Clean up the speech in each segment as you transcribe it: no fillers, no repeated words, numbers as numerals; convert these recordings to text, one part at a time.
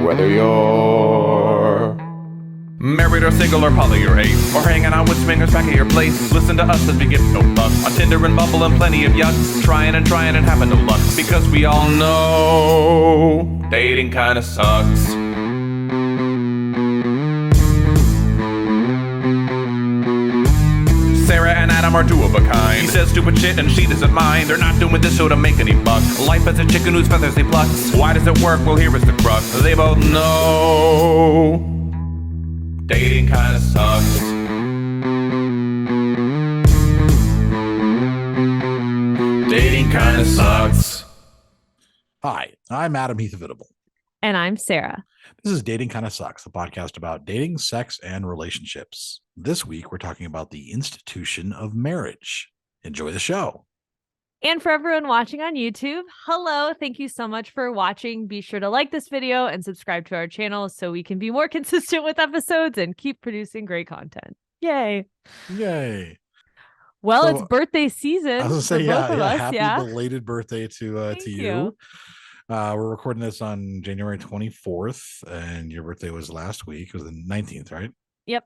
Whether you're married or single or poly or ace, or hanging out with swingers back at your place, listen to us as we give no fuck on Tinder and Bumble and plenty of yucks, trying and having no luck, because we all know dating kinda sucks. Sarah and Adam are two of a kind. He says stupid shit and she doesn't mind. They're not doing this show to make any buck. Life as a chicken whose feathers they pluck. Why does it work? Well, here is the crux. They both know dating kinda sucks. Dating kinda sucks. Hi, I'm Adam Heath Avitable. And I'm Sarah. This is Dating Kinda Sucks, the podcast about dating, sex, and relationships. This week, we're talking about the institution of marriage. Enjoy the show. And for everyone watching on YouTube, hello. Thank you so much for watching. Be sure to like this video and subscribe to our channel so we can be more consistent with episodes and keep producing great content. Yay. Yay. Well, So, it's birthday season. I was going to say, for both of us, happy belated birthday to Thank you. We're recording this on January 24th, and your birthday was last week. It was the 19th, right? Yep.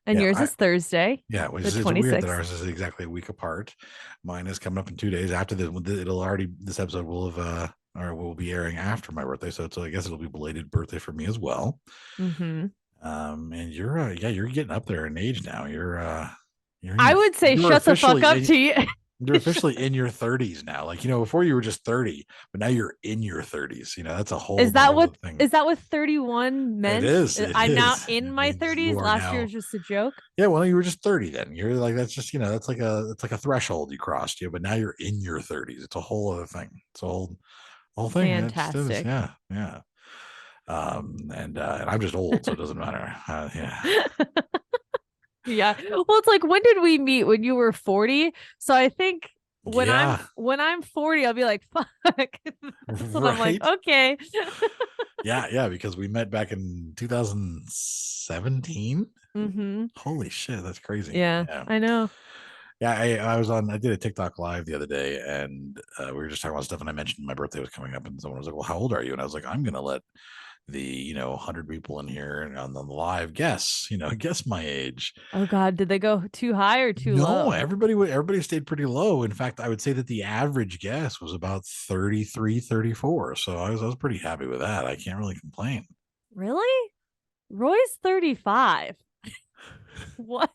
And yours is Thursday. Yeah, which is weird that ours is exactly a week apart. Mine is coming up in 2 days. After this, this episode will have or will be airing after my birthday, so I guess it'll be belated birthday for me as well. Mm-hmm. And you're getting up there in age now. I would say shut the fuck up to you. You're officially in your 30s now. Like, before you were just 30, but now you're in your 30s. That's a whole Is that what thing. Is that what 31 meant? It is. I'm now in my 30s. Last year was just a joke. Yeah, well, you were just 30 then. You're like, that's just, that's like a threshold you crossed, but now you're in your 30s. It's a whole other thing. It's a whole thing. Fantastic. Yeah. And I'm just old, so it doesn't matter. Yeah. Well, it's like, when did we meet? When you were 40? So I think when I'm 40, I'll be like, fuck. So right? I'm like, okay. yeah, because we met back in 2017. Mm-hmm. Holy shit, that's crazy. Yeah. I know. Yeah, I did a TikTok live the other day, and we were just talking about stuff, and I mentioned my birthday was coming up, and someone was like, well, how old are you? And I was like, I'm gonna let the 100 people in here on the live guess my age. Oh god, did they go too high or too low? No, everybody stayed pretty low. In fact, I would say that the average guess was about 33, 34. So I was pretty happy with that. I can't really complain. Really? Roy's 35. What?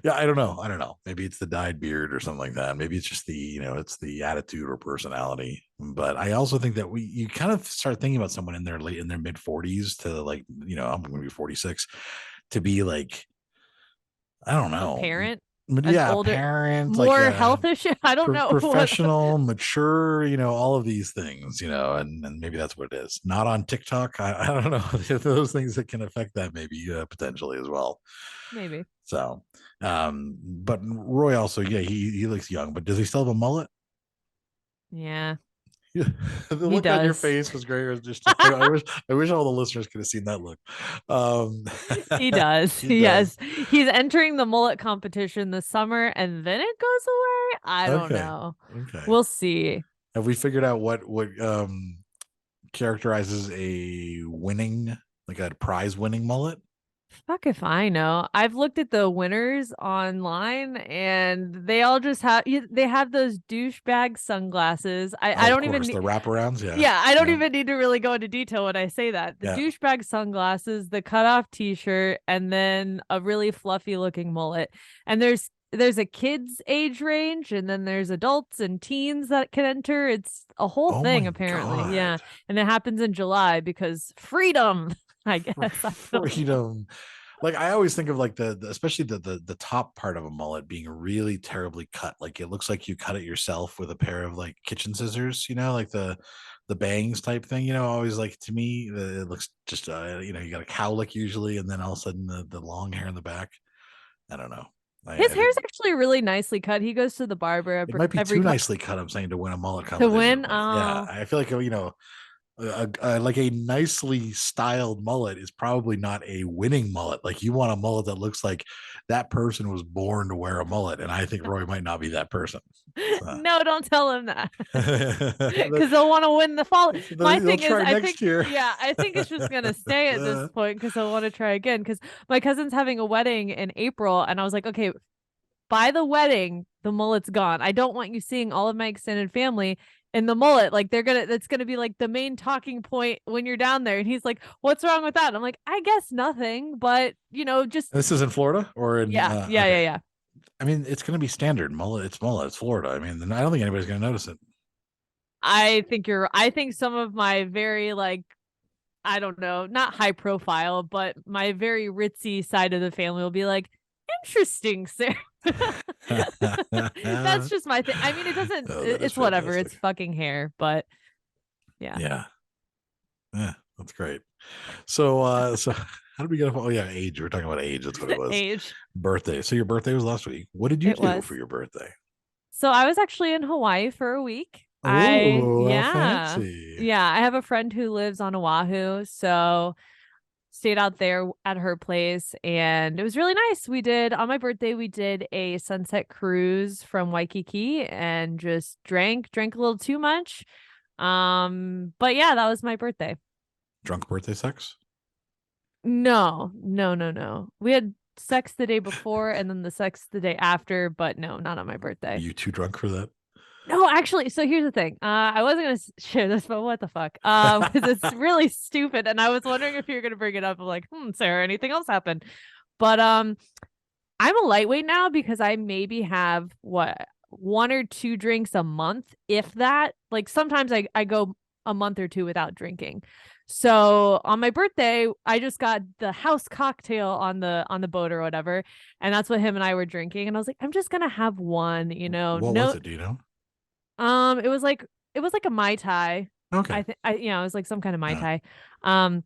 Yeah, I don't know. Maybe it's the dyed beard or something like that. Maybe it's just it's the attitude or personality. But I also think that you kind of start thinking about someone in their mid 40s to like, I'm going to be 46, to be like, I don't know, parent. Yeah, older, parent, more like health issue. I don't know. Professional, mature, all of these things, and maybe that's what it is. Not on TikTok. I don't know. Those things that can affect that maybe potentially as well. Maybe. So, but Roy also, he looks young, but does he still have a mullet? Yeah. The look on your face was great. It was just I wish all the listeners could have seen that look. He does. Yes. He's entering the mullet competition this summer, and then it goes away. I don't know. Okay. We'll see. Have we figured out what characterizes a prize winning mullet? Fuck if I know. I've looked at the winners online, and they all just have those douchebag sunglasses. I don't even the wraparounds. Yeah, I don't even need to really go into detail when I say that. The douchebag sunglasses, the cutoff t-shirt, and then a really fluffy looking mullet. And there's a kid's age range, and then there's adults and teens that can enter. It's a whole thing apparently. God. Yeah. And it happens in July because freedom. I guess freedom. Like, I always think of like the especially the top part of a mullet being really terribly cut. Like, it looks like you cut it yourself with a pair of like kitchen scissors, like the bangs type thing, always, like, to me, it looks just you got a cowlick usually, and then all of a sudden the long hair in the back. I don't know. His hair's actually really nicely cut. He goes to the barber. It might be too nicely cut, I'm saying, to win a mullet to competition. win. Yeah, I feel like like a nicely styled mullet is probably not a winning mullet. Like you want a mullet that looks like that person was born to wear a mullet, and I think Roy might not be that person. So. No, don't tell him that because they'll want to win the fall. My thing is, I think, yeah, I think it's just gonna stay at this point because they'll want to try again. Because my cousin's having a wedding in April, and I was like, okay, by the wedding, the mullet's gone. I don't want you seeing all of my extended family in the mullet. Like that's gonna be like the main talking point when you're down there. And he's like, what's wrong with that? And I'm like, I guess nothing, but just this is in Florida or in yeah. I mean, it's gonna be standard mullet. It's Florida. I mean, I don't think anybody's gonna notice it. I think some of my very I don't know, not high profile, but my very ritzy side of the family will be like, interesting, Sarah. That's just my thing. I mean, it doesn't, it's whatever. Fantastic. It's fucking hair, but yeah. Yeah, that's great. So, so how did we get up? Oh yeah, age. We're talking about age. That's what it was. Age. Birthday. So your birthday was last week. What did you do for your birthday? So I was actually in Hawaii for a week. Fancy. Yeah, I have a friend who lives on Oahu, so stayed out there at her place, and it was really nice. On my birthday, we did a sunset cruise from Waikiki and just drank a little too much. But yeah, that was my birthday. Drunk birthday sex? No. We had sex the day before and then the sex the day after, but no, not on my birthday. Are you too drunk for that? No, actually, so here's the thing. I wasn't going to share this, but what the fuck? Because it's really stupid. And I was wondering if you're going to bring it up. I'm like, Sarah, anything else happened? But I'm a lightweight now because I maybe have one or two drinks a month, if that. Like sometimes I go a month or two without drinking. So on my birthday, I just got the house cocktail on the boat or whatever, and that's what him and I were drinking. And I was like, I'm just gonna have one, What was it? Do you know? It was like a Mai Tai. Okay. It was like some kind of Mai Tai.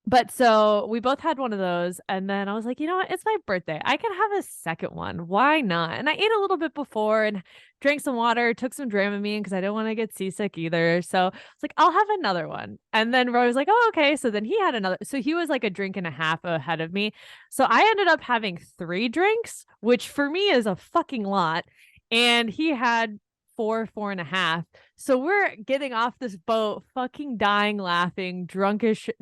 But so we both had one of those, and then I was like, you know what? It's my birthday. I can have a second one. Why not? And I ate a little bit before and drank some water, took some Dramamine because I don't want to get seasick either. So it's like, I'll have another one. And then Roy was like, oh, okay. So then he had another. So he was like a drink and a half ahead of me. So I ended up having 3 drinks, which for me is a fucking lot. And he had 4.5. So we're getting off this boat, fucking dying, laughing, drunk as shit.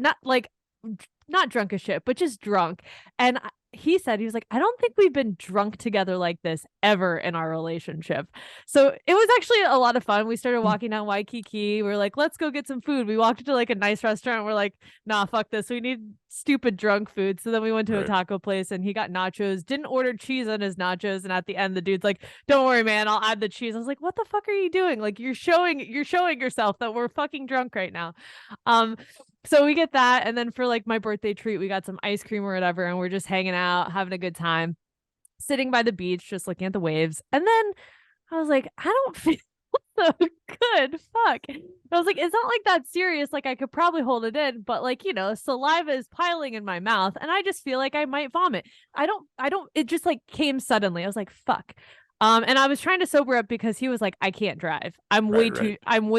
Not drunk as shit, but just drunk. And he was like, I don't think we've been drunk together like this ever in our relationship. So it was actually a lot of fun. We started walking down Waikiki. We're like, let's go get some food. We walked into like a nice restaurant. We're like, nah, fuck this. We need stupid drunk food. So then we went to a taco place and he got nachos, didn't order cheese on his nachos. And at the end, the dude's like, don't worry, man, I'll add the cheese. I was like, what the fuck are you doing? Like, you're showing yourself that we're fucking drunk right now. So we get that, and then for like my birthday treat, we got some ice cream or whatever, and we're just hanging out, having a good time, sitting by the beach, just looking at the waves. And then I was like, I don't feel so good. Fuck. I was like, it's not like that serious. Like I could probably hold it in, but like, saliva is piling in my mouth, and I just feel like I might vomit. I don't. It just like came suddenly. I was like, fuck. And I was trying to sober up because he was like, I can't drive. I'm way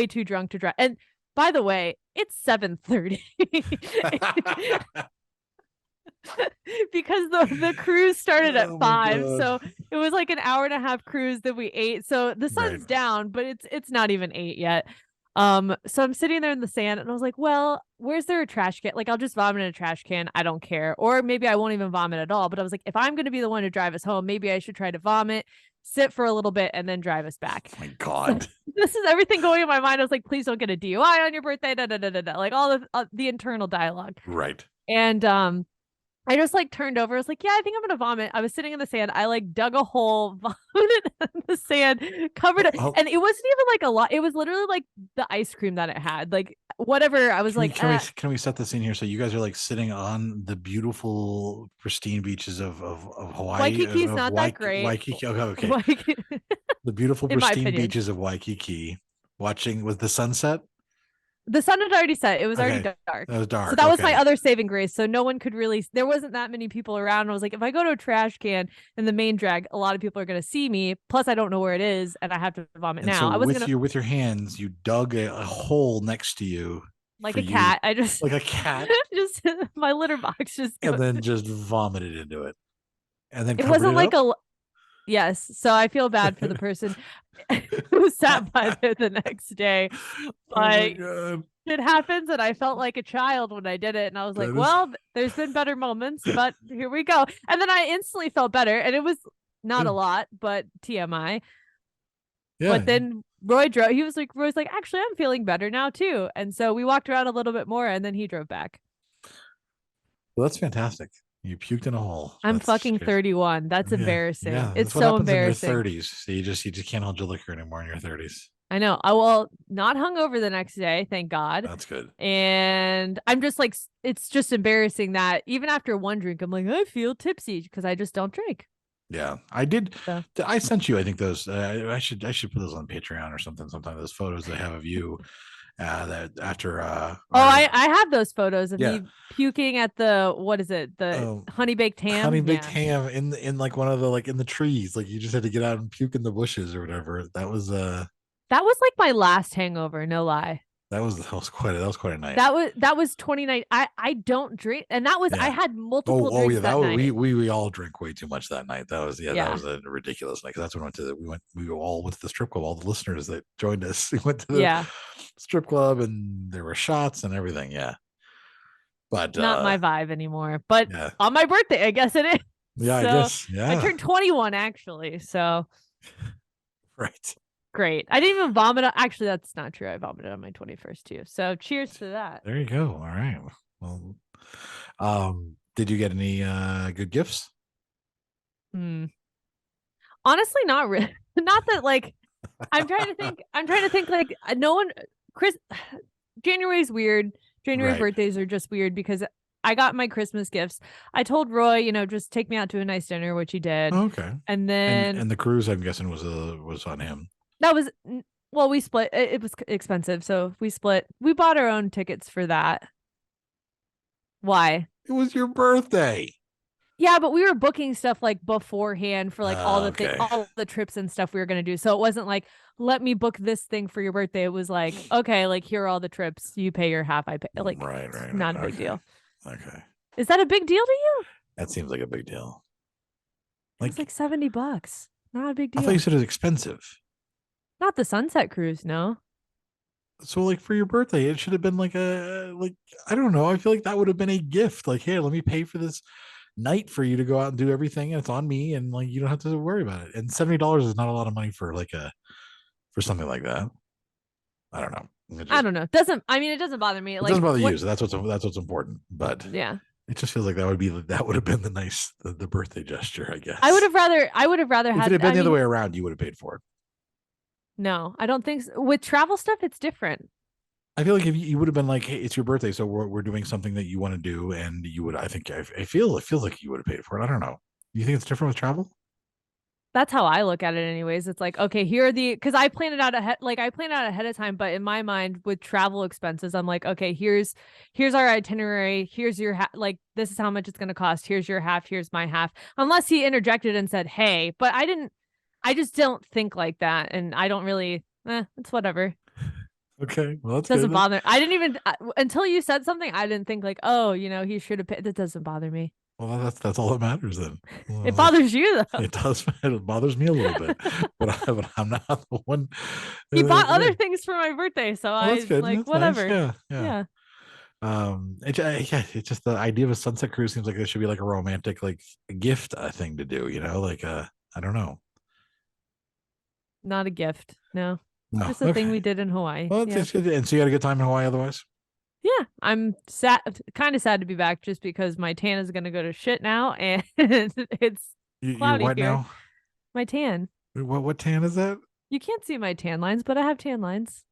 too drunk to drive. And by the way, it's 7:30 because the cruise started at 5. So it was like an hour and a half cruise that we ate. So the sun's down, but it's not even 8 yet. So I'm sitting there in the sand and I was like, well, where's there a trash can? Like, I'll just vomit in a trash can. I don't care. Or maybe I won't even vomit at all. But I was like, if I'm going to be the one to drive us home, maybe I should try to vomit, sit for a little bit, and then drive us back. Oh my God. So this is everything going in my mind. I was like, please don't get a DUI on your birthday. Like all the internal dialogue. Right. And, I just like turned over. I was like, yeah, I think I'm going to vomit. I was sitting in the sand. I like dug a hole, vomited in the sand, covered it. And it wasn't even like a lot. It was literally like the ice cream that it had, like whatever. I was can we set the scene here? So you guys are like sitting on the beautiful, pristine beaches of Hawaii. Waikiki's not that great. Waikiki. Okay. The beautiful, pristine beaches of Waikiki, watching with the sunset. The sun had already set. It was already dark. It was dark. So that was my other saving grace. So no one could there wasn't that many people around. And I was like, if I go to a trash can in the main drag, a lot of people are going to see me. Plus, I don't know where it is, and I have to vomit now. So with your hands, you dug a hole next to you like for a you, cat. I just like a cat, just my litter box just and then just vomited into it, and then it covered wasn't it like up. a yes. So I feel bad for the person who sat by there the next day. Oh my But god, it happens, and I felt like a child when I did it, and I was like, that is well, there's been better moments, but here we go. And then I instantly felt better, and it was not a lot, but TMI. yeah. But then Roy's like, actually, I'm feeling better now too. And so we walked around a little bit more, and then he drove back. Well, that's fantastic. You puked in a hole. I'm That's fucking good. 31. That's Yeah, embarrassing. yeah. It's That's what so happens embarrassing. in your 30s. So you just can't hold your liquor anymore in your 30s. I know. I will not hungover the next day, thank God. That's good. And I'm just like, it's just embarrassing that even after one drink, I'm like, I feel tipsy because I just don't drink. Yeah, I did. So. I sent you, I think those. I should put those on Patreon or something. Sometime those photos they have of you. That after. I have those photos of yeah. me puking at the what is it, the honey baked ham? Honey baked ham in like one of the like in the trees. Like you just had to get out and puke in the bushes or whatever. That was like my last hangover. No lie. That was quite a night. That was 29. I don't drink, and that was I had multiple drinks that night. We all drank way too much that night. That was that was a ridiculous night. That's when we all went to the strip club. All the listeners that joined us, we went to the strip club, and there were shots and everything. Yeah, but not my vibe anymore. But on my birthday, I guess it is. Yeah, so I guess. Yeah, I turned 21 actually. So right. Great. I didn't even vomit. Actually, that's not true. I vomited on my 21st too. So cheers to that. There you go. All right. Well, did you get any good gifts? Honestly, not really. Not that like I'm trying to think like no one January's weird. January birthdays are just weird because I got my Christmas gifts. I told Roy, just take me out to a nice dinner, which he did. Oh, okay. And then and the cruise, I'm guessing, was on him. That was we split. It was expensive, so we split. We bought our own tickets for that. Why? It was your birthday. Yeah, but we were booking stuff like beforehand for like all the trips and stuff we were gonna do. So it wasn't like, let me book this thing for your birthday. It was like, okay, like here are all the trips. You pay your half. I pay. Like, right. Not a big deal. Okay. Is that a big deal to you? That seems like a big deal. It's like $70. Not a big deal. I thought you said it was expensive. Not the Sunset Cruise, no. So like for your birthday, it should have been like I don't know. I feel like that would have been a gift. Like, hey, let me pay for this night for you to go out and do everything, and it's on me, and like you don't have to worry about it. And $70 is not a lot of money for for something like that. I don't know. I don't know. It doesn't bother me. It doesn't bother you. So that's what's important. But yeah, it just feels like that would have been the birthday gesture, I guess. I would have rather if it had been the other way around, you would have paid for it. No, I don't think so. With travel stuff, it's different. I feel like if you would have been like, hey, it's your birthday, so we're doing something that you want to do, and you would, I feel it feels like you would have paid for it. I don't know. You think it's different with travel? That's how I look at it anyways. It's like, okay, here are because I plan it out ahead of time, but in my mind with travel expenses, I'm like, okay, here's our itinerary. Here's your this is how much it's going to cost. Here's your half. Here's my half. Unless he interjected and said, hey, but I just don't think like that. And I don't really, it's whatever. Okay. Well, it doesn't bother. I didn't even, until you said something, I didn't think like, oh, he should have paid. That doesn't bother me. Well, that's all that matters then. Well, it bothers you though. It does. It bothers me a little bit, but I'm not the one. He bought other things for my birthday, so I was like, that's whatever. Nice. Yeah. It's just the idea of a sunset cruise seems like it should be like a romantic like gift thing to do. I don't know. Not a gift. No. Just a thing we did in Hawaii. Well, it's good. And so you had a good time in Hawaii otherwise? Yeah. I'm kind of sad to be back just because my tan is going to go to shit now. And it's cloudy what here. Now? My tan. What tan is that? You can't see my tan lines, but I have tan lines.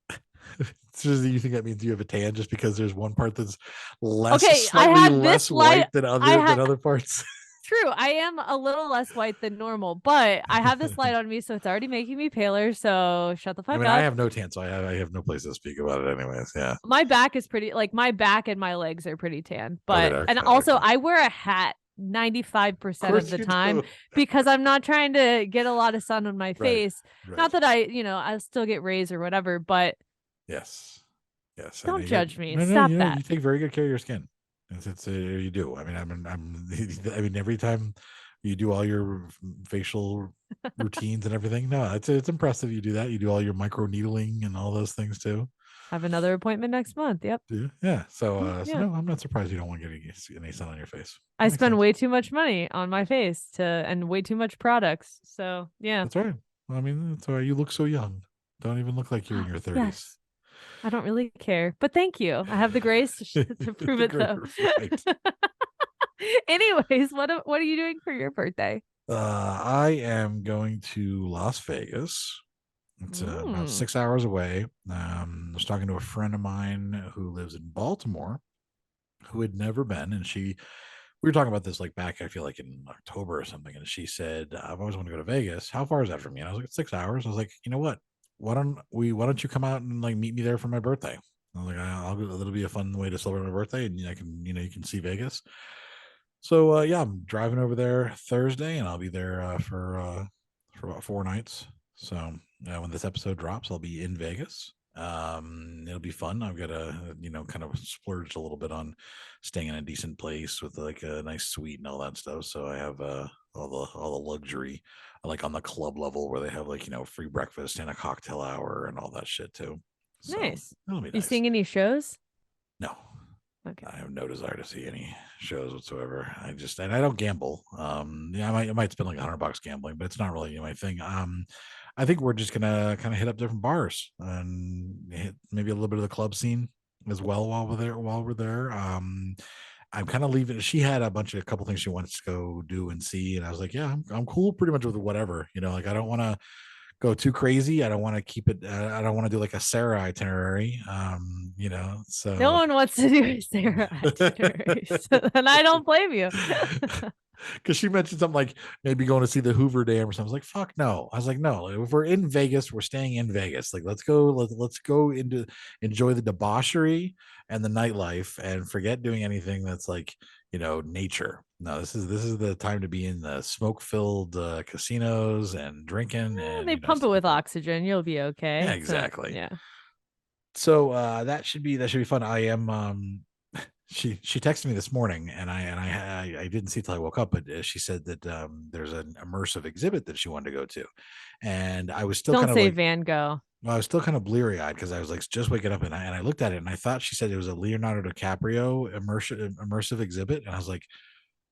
So you think that means you have a tan just because there's one part that's slightly less white than other parts? True. I am a little less white than normal, but I have this light on me, so it's already making me paler. So shut the fuck up. I have no tan, so I have no place to speak about it anyways. Yeah. My back is pretty, my back and my legs are pretty tan, but, I wear a hat 95% of the time because I'm not trying to get a lot of sun on my face. Right. Not that I still get rays or whatever, but yes. Yes. Don't judge me. No, Stop you that. take very good care of your skin. You do. I mean, I mean, every time you do all your facial routines and everything, no, it's impressive. You do that. You do all your micro needling and all those things too. Have another appointment next month. Yep. Yeah. So, Yeah. no, I'm not surprised you don't want to get any sun on your face. I Makes spend sense. way too much money on my face and way too much products. So yeah. That's right. Well, I mean, that's all right. You look so young. Don't even look like you're in your 30s. Yes. I don't really care, but thank you. I have the grace to prove it though. Right. Anyways, what are you doing for your birthday? I am going to Las Vegas. It's about 6 hours away. I was talking to a friend of mine who lives in Baltimore, who had never been, and we were talking about this like back, I feel like in October or something, and she said, "I've always wanted to go to Vegas. How far is that from me?" And I was like, "It's 6 hours." I was like, "You know what? Why don't you come out and like meet me there for my birthday?" I was like, "I'll go. It'll be a fun way to celebrate my birthday, and I can, you can see Vegas." So yeah, I'm driving over there Thursday, and I'll be there for about 4 nights. So when this episode drops, I'll be in Vegas. It'll be fun. I've got to kind of splurge a little bit on staying in a decent place with like a nice suite and all that stuff. So I have all the luxury, like on the club level where they have like free breakfast and a cocktail hour and all that shit too. So Nice. it'll be You nice. seeing any shows? No. Okay. I have no desire to see any shows whatsoever. And I don't gamble. Yeah, I might spend like $100 gambling, but it's not really my thing. I think we're just gonna kind of hit up different bars and hit maybe a little bit of the club scene as well while we're there. I'm kind of leaving. She had a couple things she wants to go do and see, and I was like, yeah, I'm cool pretty much with whatever. Like I don't want to go too crazy. I don't want to keep it. I don't want to do like a Sarah itinerary. So No one wants to do Sarah itineraries, and I don't blame you. Because she mentioned something like maybe going to see the Hoover Dam or something. I was like, fuck no. I was like, no, if we're in Vegas, we're staying in Vegas. Like, let's go enjoy the debauchery and the nightlife and forget doing anything that's like, nature. No, this is the time to be in the smoke-filled casinos and drinking. And They pump it with oxygen. You'll be okay. Yeah, exactly. So, yeah. So that should be fun. I am she texted me this morning and I didn't see it till I woke up, but she said that there's an immersive exhibit that she wanted to go to, and I was still don't kind of say like, Van Gogh. well, I was still kind of bleary eyed because I was like just waking up and I looked at it and I thought she said it was a Leonardo DiCaprio immersive exhibit, and I was like,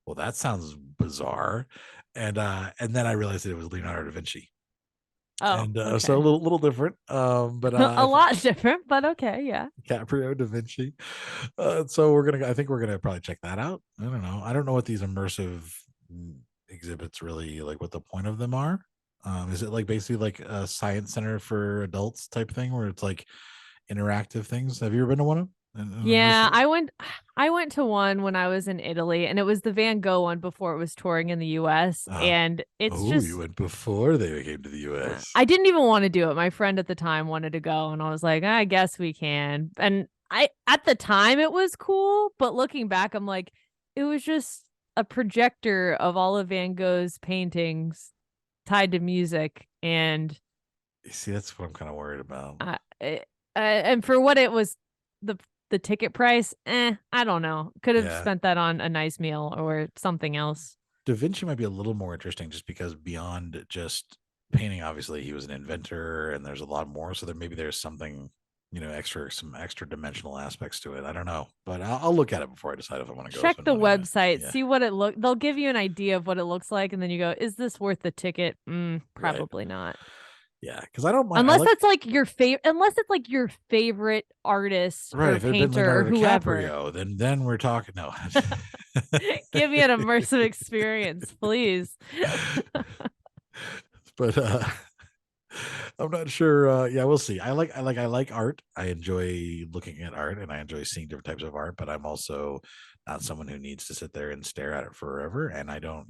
well, that sounds bizarre, and then I realized that it was Leonardo da Vinci. Oh, and okay. so a little different, but a lot different, but okay, yeah. DiCaprio, Da Vinci. So I think we're gonna probably check that out. I don't know. I don't know what these immersive exhibits really like. What the point of them are? Is it like basically like a science center for adults type thing where it's like interactive things? Have you ever been to one of them? Yeah, I went to one when I was in Italy, and it was the Van Gogh one before it was touring in the US. And it's just you went before they came to the US. I didn't even want to do it. My friend at the time wanted to go, and I was like, I guess we can. And at the time it was cool, but looking back, I'm like, it was just a projector of all of Van Gogh's paintings tied to music. And you see, that's what I'm kind of worried about. And for what it was, the ticket price, I don't know. Could have spent that on a nice meal or something else. Da Vinci might be a little more interesting just because beyond just painting, obviously he was an inventor and there's a lot more. So there's something, some extra dimensional aspects to it. I don't know, but I'll look at it before I decide if I want to go. Check the website, see what it looks. They'll give you an idea of what it looks like, and then you go, "Is this worth the ticket?" Probably not. Yeah, because I don't mind unless it's like your favorite. Unless it's like your favorite artist or painter or whoever. Then we're talking. No, give me an immersive experience, please. But I'm not sure. Yeah, we'll see. I like art. I enjoy looking at art and I enjoy seeing different types of art. But I'm also not someone who needs to sit there and stare at it forever. And I don't,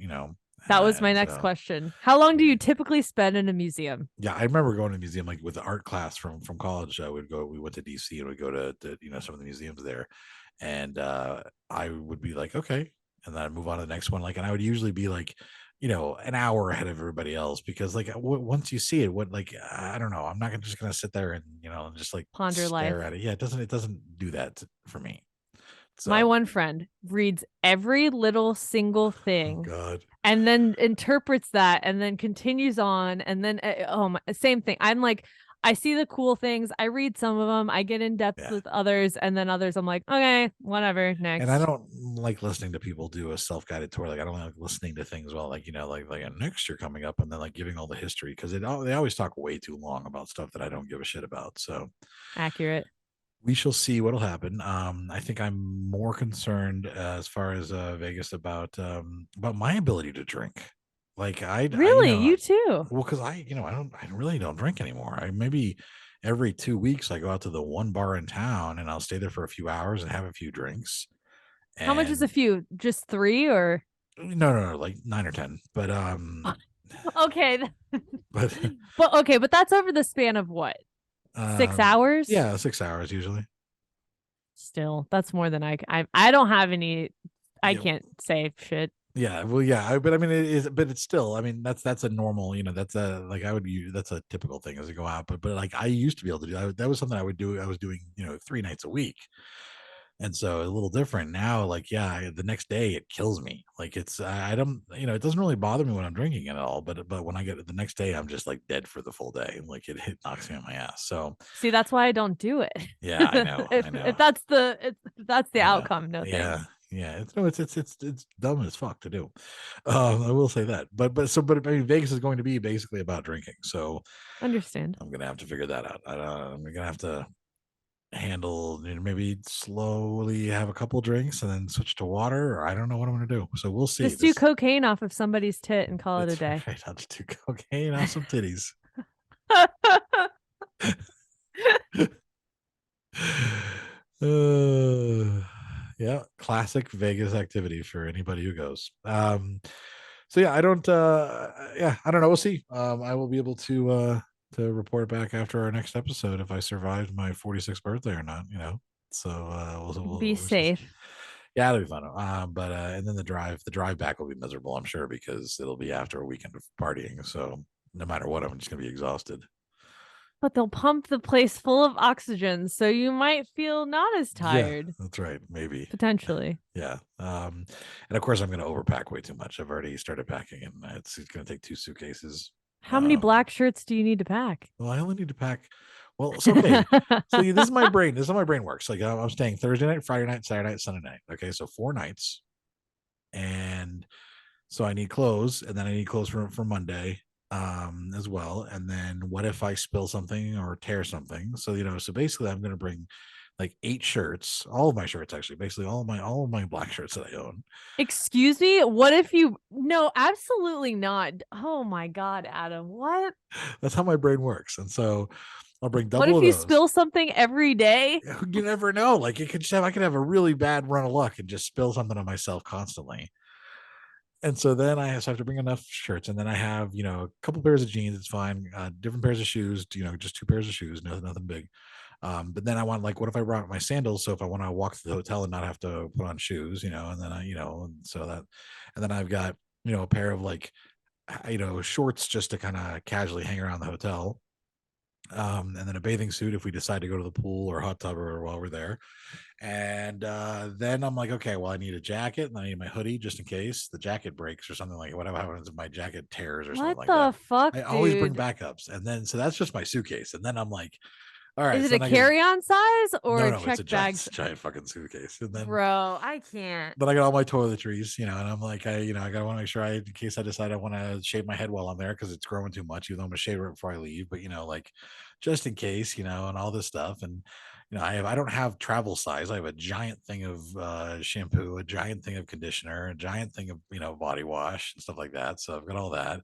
That was my next question. How long do you typically spend in a museum? Yeah, I remember going to the museum like with the art class from college. We went to DC and we'd go to some of the museums there, and I would be like, okay, and then I'd move on to the next one. Like, and I would usually be like, an hour ahead of everybody else because like once you see it, I don't know, I'm not just gonna sit there and just like Ponder life. stare at it. Yeah, it doesn't do that for me. My So, one friend reads every little single oh thing God. and then interprets that and then continues on and then same thing. I'm like, I see the cool things, I read some of them, I get in depth Yeah. with others, and then others I'm like, okay, whatever, next. And I don't like listening to people do a self-guided tour. Like, I don't like listening to things well, like like a next year coming up, and then like giving all the history because they always talk way too long about stuff that I don't give a shit about. So Accurate. we shall see what'll happen. I think I'm more concerned as far as Vegas about my ability to drink. Like Really, you too? well, because I really don't drink anymore. I maybe every 2 weeks I go out to the one bar in town and I'll stay there for a few hours and have a few drinks. How much is a And few? Just 3 or no, like 9 or 10. But okay. but but that's over the span of what? 6 hours? Yeah, 6 hours usually. Still, that's more than I don't have any. I Yeah. can't say shit. Yeah, well, yeah, but I mean, it is, but it's still, I mean, that's a normal, that's a like I would use, that's a typical thing as I go out. But like I used to be able to do that. That was something I would do. I was doing 3 nights a week, and so a little different now. Like, yeah, the next day it kills me. Like I don't, it doesn't really bother me when I'm drinking it at all. But when I get it the next day, I'm just like dead for the full day. Like it knocks me on my ass. So see, that's why I don't do it. yeah, I know. If that's the outcome, no yeah. thanks. Yeah, it's dumb as fuck to do. I will say that. But I mean, Vegas is going to be basically about drinking, so Understand. I'm gonna have to figure that out. I'm gonna have to handle, maybe slowly have a couple drinks and then switch to water, or I don't know what I'm gonna do. So we'll see. Just do cocaine off of somebody's tit and call it a That's day. right. I'll just do cocaine off some titties. Yeah, classic Vegas activity for anybody who goes. So yeah, I don't know. We'll see. I will be able to report back after our next episode if I survived my 46th birthday or not, So we'll Be safe. Yeah, it'll be fun. But and then the drive back will be miserable, I'm sure, because it'll be after a weekend of partying. So no matter what, I'm just gonna be exhausted. But they'll pump the place full of oxygen, so you might feel not as tired. Yeah, that's right. Maybe. Potentially. Yeah. And of course I'm going to overpack way too much. I've already started packing, and it's going to take 2 suitcases. How many black shirts do you need to pack? Well, I only need to pack. Well, so okay. So this is my brain. This is how my brain works. Like I'm staying Thursday night, Friday night, Saturday night, Sunday night. Okay, so 4 nights. And so I need clothes, and then I need clothes for Monday as well. And then what if I spill something or tear something? So so basically I'm going to bring like 8 shirts, all of my shirts, actually, basically all of my black shirts that I own. Excuse me? What if you no, absolutely not. Oh my God, Adam. What? That's how my brain works. And so I'll bring double what if of you those. spill something every day? You never know. Like I could have a really bad run of luck and just spill something on myself constantly. And so then I have to bring enough shirts, and then I have, a couple pairs of jeans. It's fine. Different pairs of shoes, just 2 pairs of shoes, nothing big. But then I want, like, what if I brought my sandals? So if I want to walk to the hotel and not have to put on shoes, and then and then I've got, a pair of like, shorts just to kind of casually hang around the hotel. And then a bathing suit if we decide to go to the pool or hot tub or while we're there. And then I'm like, okay, well, I need a jacket and I need my hoodie just in case the jacket breaks or something, like whatever happens if my jacket tears or something like that. What the fuck, I always bring dude? backups. And then so that's just my suitcase. And then I'm like, all right. Is it a carry-on size or no, a no, check it's a bag? giant fucking suitcase. And then, bro, I can't. Then I got all my toiletries, and I'm like, I gotta want to make sure in case I decide I want to shave my head while I'm there because it's growing too much, even though I'm gonna shave it before I leave. But like just in case, and all this stuff. And I don't have travel size. I have a giant thing of shampoo, a giant thing of conditioner, a giant thing of body wash and stuff like that. So I've got all that.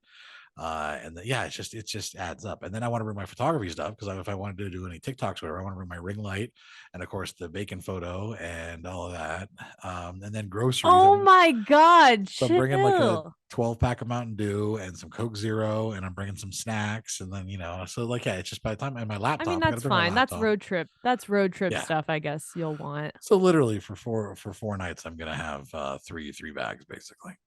And yeah, it just adds up. And then I want to bring my photography stuff because if I wanted to do any TikToks or whatever, I want to bring my ring light and of course the bacon photo and all of that. And then groceries. Oh my God. So I'm bringing like a Chill. 12-pack of Mountain Dew and some Coke Zero, and I'm bringing some snacks, and then so like yeah, it's just by the time and my laptop. I mean, I gotta that's bring my fine. That's laptop. road trip. That's road trip Yeah. stuff, I guess you'll want. So literally for 4 nights, I'm gonna have three bags basically.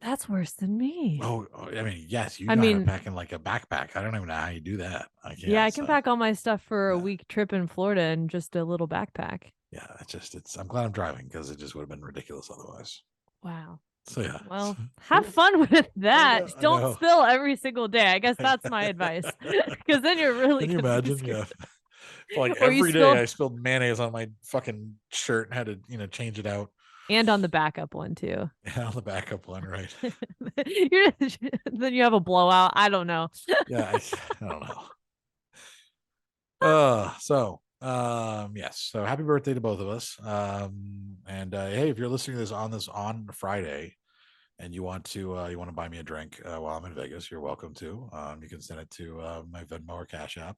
That's worse than me. Oh, I mean, yes, you I know how to mean, pack in like a backpack. I don't even know how you do that. I can't. yeah, I can pack all my stuff for a yeah. week trip in Florida in just a little backpack. Yeah, I'm glad I'm driving because it just would have been ridiculous otherwise. Wow. So yeah. Well, have fun with that. I Don't know. spill every single day. I guess that's my advice. Because then you're really Can you gonna be imagine? Yeah. screwed. Like Or you every day spilled- I spilled mayonnaise on my fucking shirt and had to, change it out. And on the backup one too. Yeah, on the backup one, right? Then you have a blowout. I don't know. Yeah, I don't know. Yes. So happy birthday to both of us. And hey, if you're listening to this on Friday and you want to buy me a drink while I'm in Vegas, you're welcome to. You can send it to my Venmo or Cash App.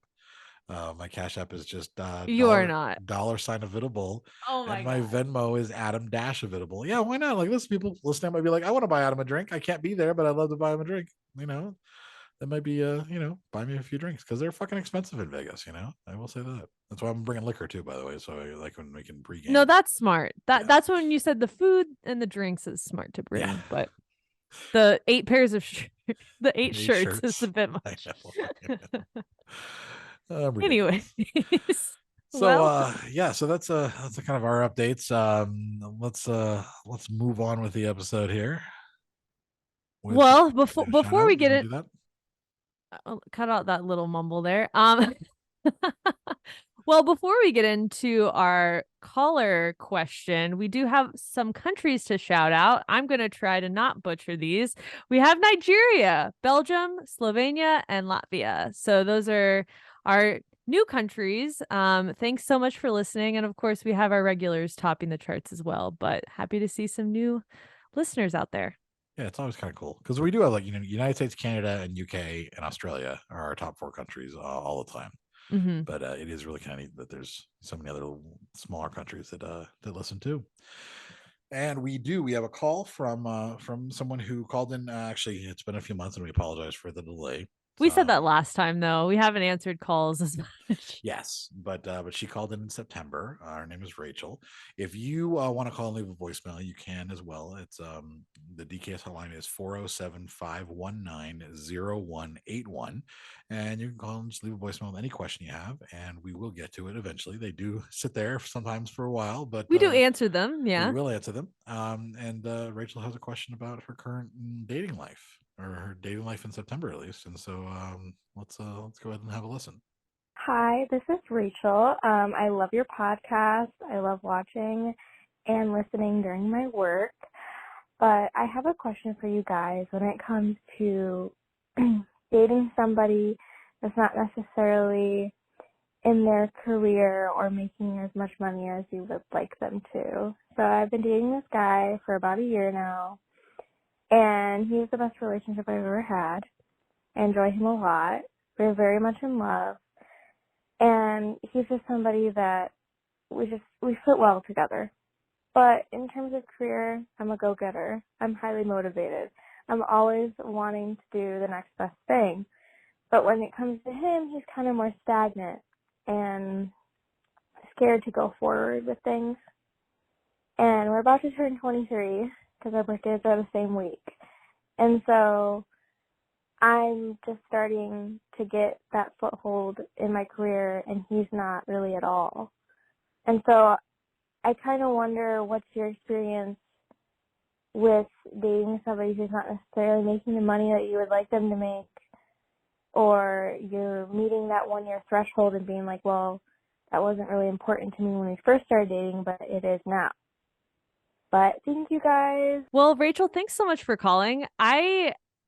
My Cash App is just You are not. $ Avitable. Oh my and my God. Venmo is Adam Avitable. Yeah, why not? Like, listen, people listening might be like, I want to buy Adam a drink. I can't be there, but I'd love to buy him a drink. That might be buy me a few drinks because they're fucking expensive in Vegas. I will say that. That's why I'm bringing liquor too, by the way. So like when we can pregame. No, that's smart. That's when you said the food and the drinks is smart to bring, Yeah. but the 8 pairs of the 8 shirts is a bit I much. know. Anyways. So so that's kind of our updates. Let's move on with the episode here. Well, before we get it, I'll cut out that little mumble there. Well, before we get into our caller question, we do have some countries to shout out. I'm going to try to not butcher these. We have Nigeria, Belgium, Slovenia, and Latvia. So those are our new countries. Thanks so much for listening. And of course, we have our regulars topping the charts as well, but happy to see some new listeners out there. Yeah, it's always kind of cool because we do have United States, Canada, and UK and Australia are our top 4 countries all the time. Mm-hmm. But it is really kind of neat that there's so many other smaller countries that listen too. And we have a call from someone who called in. Actually, it's been a few months, and we apologize for the delay. We said that last time, though. We haven't answered calls as much. Yes, but she called in September. Her name is Rachel. If you want to call and leave a voicemail, you can as well. It's the DKS hotline is 407-519-0181, and you can call and just leave a voicemail with any question you have, and we will get to it eventually. They do sit there sometimes for a while, but we do answer them. Yeah, we will answer them. And Rachel has a question about her current dating life. Or her dating life in September, at least. And so let's go ahead and have a listen. Hi, this is Rachel. I love your podcast. I love watching and listening during my work. But I have a question for you guys when it comes to dating somebody that's not necessarily in their career or making as much money as you would like them to. So I've been dating this guy for about a year now. And he's the best relationship I've ever had. I enjoy him a lot. We're very much in love. And he's just somebody that we fit well together. But in terms of career, I'm a go-getter. I'm highly motivated. I'm always wanting to do the next best thing. But when it comes to him, he's kind of more stagnant and scared to go forward with things. And we're about to turn 23. Because our birthdays are the same week. And so I'm just starting to get that foothold in my career, and he's not really at all. And so I kind of wonder, what's your experience with dating somebody who's not necessarily making the money that you would like them to make, or you're meeting that 1-year threshold and being like, well, that wasn't really important to me when we first started dating, but it is now. But thank you guys. Well, Rachel, thanks so much for calling.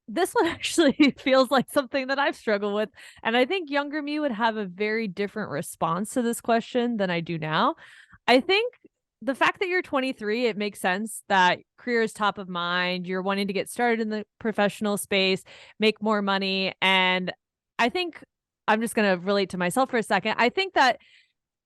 This one actually feels like something that I've struggled with. And I think younger me would have a very different response to this question than I do now. I think the fact that you're 23, it makes sense that career is top of mind. You're wanting to get started in the professional space, make more money. And I think I'm just going to relate to myself for a second. I think that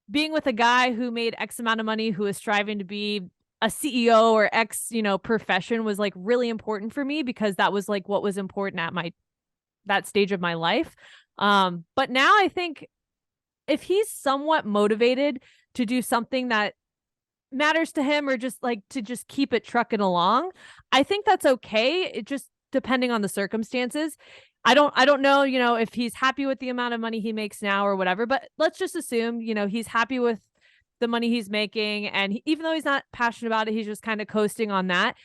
being with a guy who made X amount of money, who is striving to be a CEO or X, profession was like really important for me because that was like what was important at that stage of my life. But now I think if he's somewhat motivated to do something that matters to him or just like to just keep it trucking along, I think that's okay. It just depending on the circumstances. I don't know, if he's happy with the amount of money he makes now or whatever, but let's just assume, he's happy with the money he's making. And even though he's not passionate about it, he's just kind of coasting on that.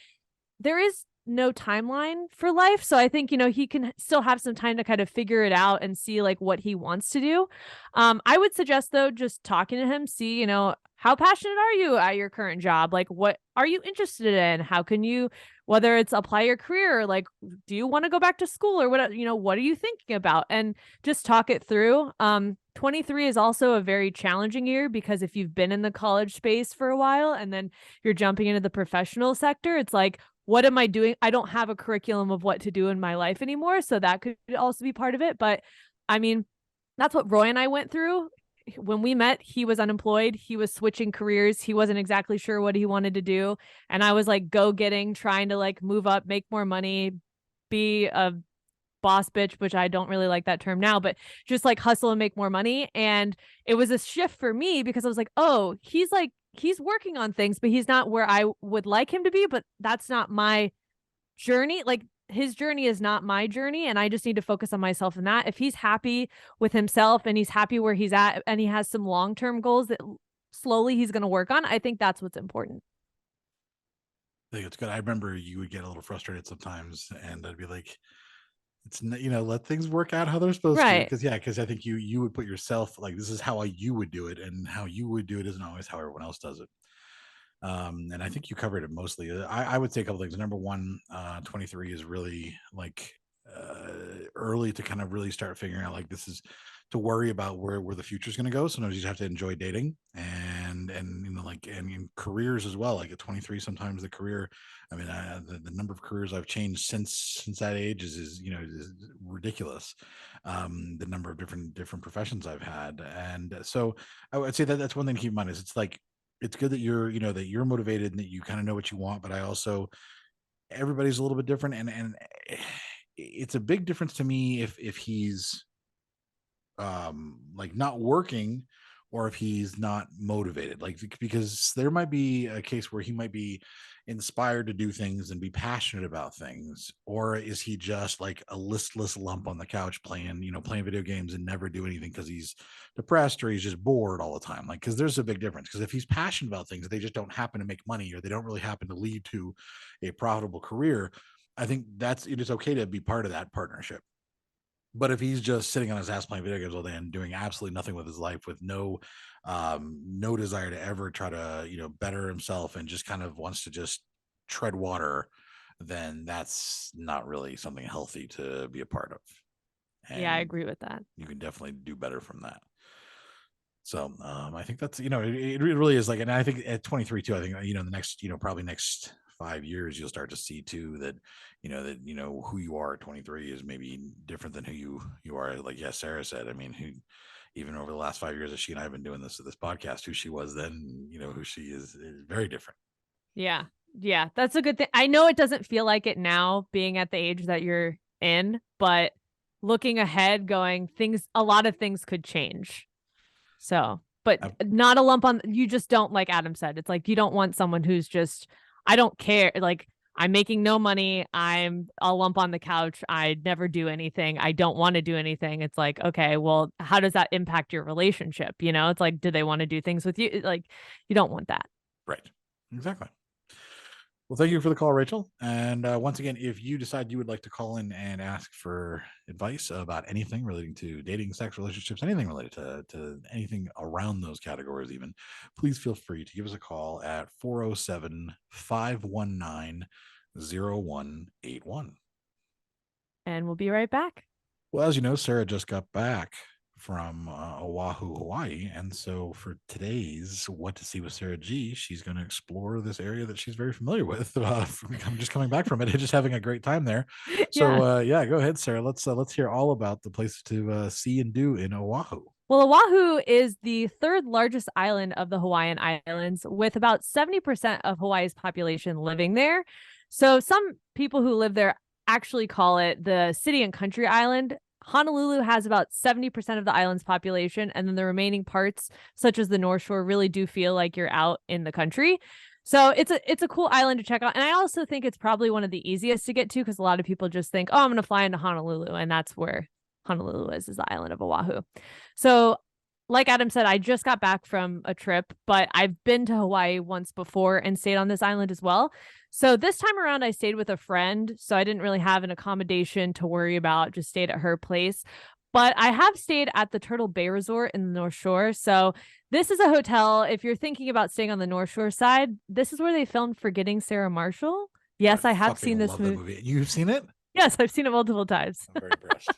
There is no timeline for life. So I think, he can still have some time to kind of figure it out and see like what he wants to do. I would suggest though, just talking to him, see, how passionate are you at your current job? Like, what are you interested in? How can you, whether it's apply your career, or like, do you want to go back to school or what, what are you thinking about? And just talk it through. 23 is also a very challenging year because if you've been in the college space for a while and then you're jumping into the professional sector, it's like, what am I doing? I don't have a curriculum of what to do in my life anymore. So that could also be part of it. But I mean, that's what Roy and I went through. When we met, he was unemployed. He was switching careers. He wasn't exactly sure what he wanted to do. And I was like go-getting, trying to like move up, make more money, be a boss bitch, which I don't really like that term now, but just like hustle and make more money. And it was a shift for me because I was like, oh, he's working on things, but he's not where I would like him to be, but that's not my journey. Like his journey is not my journey. And I just need to focus on myself in that. If he's happy with himself and he's happy where he's at and he has some long-term goals that slowly he's going to work on, I think that's what's important. I think it's good. I remember you would get a little frustrated sometimes and I'd be like, it's, let things work out how they're supposed to. Because I think you would put yourself like, this is how you would do it, and how you would do it isn't always how everyone else does it. And I think you covered it mostly. I would say a couple things. Number one, 23 is really like early to kind of really start figuring out like this is to worry about where the future is going to go. Sometimes you just have to enjoy dating and in careers as well. Like at 23, sometimes the career, I mean, the number of careers I've changed since that age is ridiculous. The number of different professions I've had. And so I would say that that's one thing to keep in mind is it's like, it's good that you're motivated and that you kind of know what you want, but I also, everybody's a little bit different. And it's a big difference to me if he's like not working or if he's not motivated, like, because there might be a case where he might be inspired to do things and be passionate about things, or is he just like a listless lump on the couch playing video games and never do anything because he's depressed or he's just bored all the time? Like, because there's a big difference. Because if he's passionate about things, they just don't happen to make money or they don't really happen to lead to a profitable career, I think it is okay to be part of that partnership. But if he's just sitting on his ass playing video games all day and doing absolutely nothing with his life, with no desire to ever try to better himself and just kind of wants to just tread water, then that's not really something healthy to be a part of. And yeah, I agree with that. You can definitely do better from that. So I think that's it really is like, and I think at 23 too, I think the next probably next 5 years you'll start to see too that who you are at 23 is maybe different than who you are, like Sarah said. I mean, even over the last 5 years that she and I have been doing this podcast, who she was then, who she is very different. Yeah, that's a good thing. I know it doesn't feel like it now being at the age that you're in, but looking ahead, a lot of things could change. So, but not a lump on, you just don't, like Adam said, it's like, you don't want someone who's just, I don't care. Like, I'm making no money. I'm a lump on the couch. I never do anything. I don't want to do anything. It's like, okay, well, how does that impact your relationship? It's like, do they want to do things with you? Like, you don't want that. Right. Exactly. Well, thank you for the call, Rachel. And once again, if you decide you would like to call in and ask for advice about anything relating to dating, sex, relationships, anything related to anything around those categories even, please feel free to give us a call at 407-519-0181. And we'll be right back. Well, as you know, Sarah just got back from Oahu, Hawaii. And so for today's What to See with Sarah G, she's going to explore this area that she's very familiar with. I'm just coming back from it and just having a great time there. So go ahead, Sarah. Let's hear all about the places to see and do in Oahu. Well, Oahu is the third largest island of the Hawaiian Islands, with about 70% of Hawaii's population living there. So some people who live there actually call it the city and country island. Honolulu has about 70% of the island's population, and then the remaining parts, such as the North Shore, really do feel like you're out in the country. So it's a cool island to check out. And I also think it's probably one of the easiest to get to, because a lot of people just think, oh, I'm going to fly into Honolulu, and that's where Honolulu is the island of Oahu. So like Adam said, I just got back from a trip, but I've been to Hawaii once before and stayed on this island as well. So this time around, I stayed with a friend, so I didn't really have an accommodation to worry about, just stayed at her place. But I have stayed at the Turtle Bay Resort in the North Shore. So this is a hotel. If you're thinking about staying on the North Shore side, this is where they filmed Forgetting Sarah Marshall. Yes, I have seen this movie. You've seen it? Yes, I've seen it multiple times. I'm very impressed.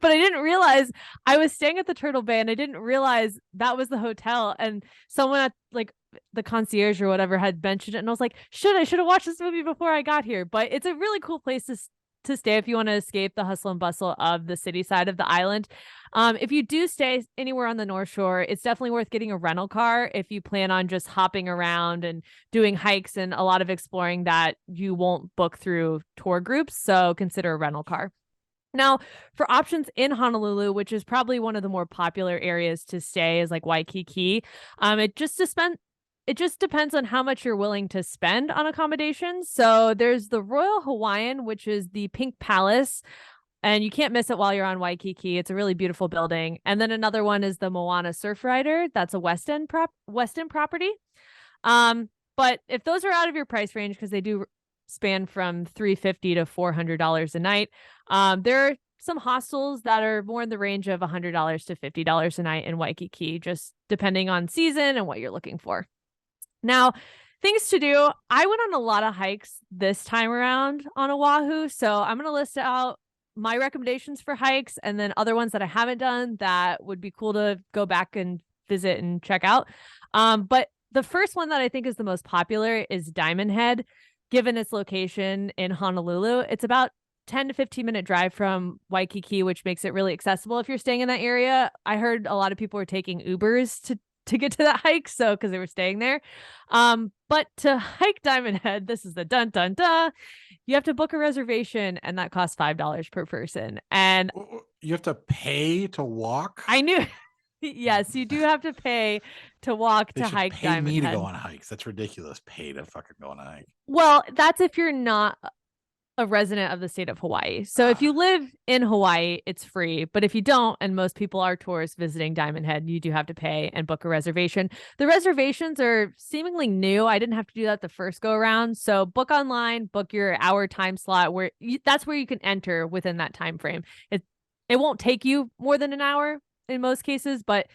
But I didn't realize I was staying at the Turtle Bay, and I didn't realize that was the hotel. And someone at like the concierge or whatever had mentioned it, and I was like, I should have watched this movie before I got here. But it's a really cool place to stay if you want to escape the hustle and bustle of the city side of the island. If you do stay anywhere on the North Shore, it's definitely worth getting a rental car if you plan on just hopping around and doing hikes and a lot of exploring that you won't book through tour groups. So consider a rental car. Now, for options in Honolulu, which is probably one of the more popular areas to stay, is like Waikiki. It just depends on how much you're willing to spend on accommodations. So there's the Royal Hawaiian, which is the Pink Palace, and you can't miss it while you're on Waikiki. It's a really beautiful building. And then another one is the Moana Surf Rider. That's a West End property. But if those are out of your price range, because they do span from $350 to $400 a night, there are some hostels that are more in the range of $100 to $50 a night in Waikiki, just depending on season and what you're looking for. Now, things to do. I went on a lot of hikes this time around on Oahu, so I'm going to list out my recommendations for hikes and then other ones that I haven't done that would be cool to go back and visit and check out. But the first one that I think is the most popular is Diamond Head. Given its location in Honolulu, it's about 10 to 15 minute drive from Waikiki, which makes it really accessible if you're staying in that area. I heard a lot of people were taking Ubers to get to that hike, so because they were staying there. But to hike Diamond Head, this is the dun dun dun. You have to book a reservation, and that costs $5 per person. And you have to pay to walk? I knew. Yes, you do have to pay to walk to hike Diamond Head. Pay me to go on hikes. That's ridiculous. Pay to fucking go on a hike. Well, that's if you're not a resident of the state of Hawaii. So if you live in Hawaii, it's free. But if you don't, and most people are tourists visiting Diamond Head, you do have to pay and book a reservation. The reservations are seemingly new. I didn't have to do that the first go around. So book online, book your hour time slot that's where you can enter within that time frame. It won't take you more than an hour in most cases, but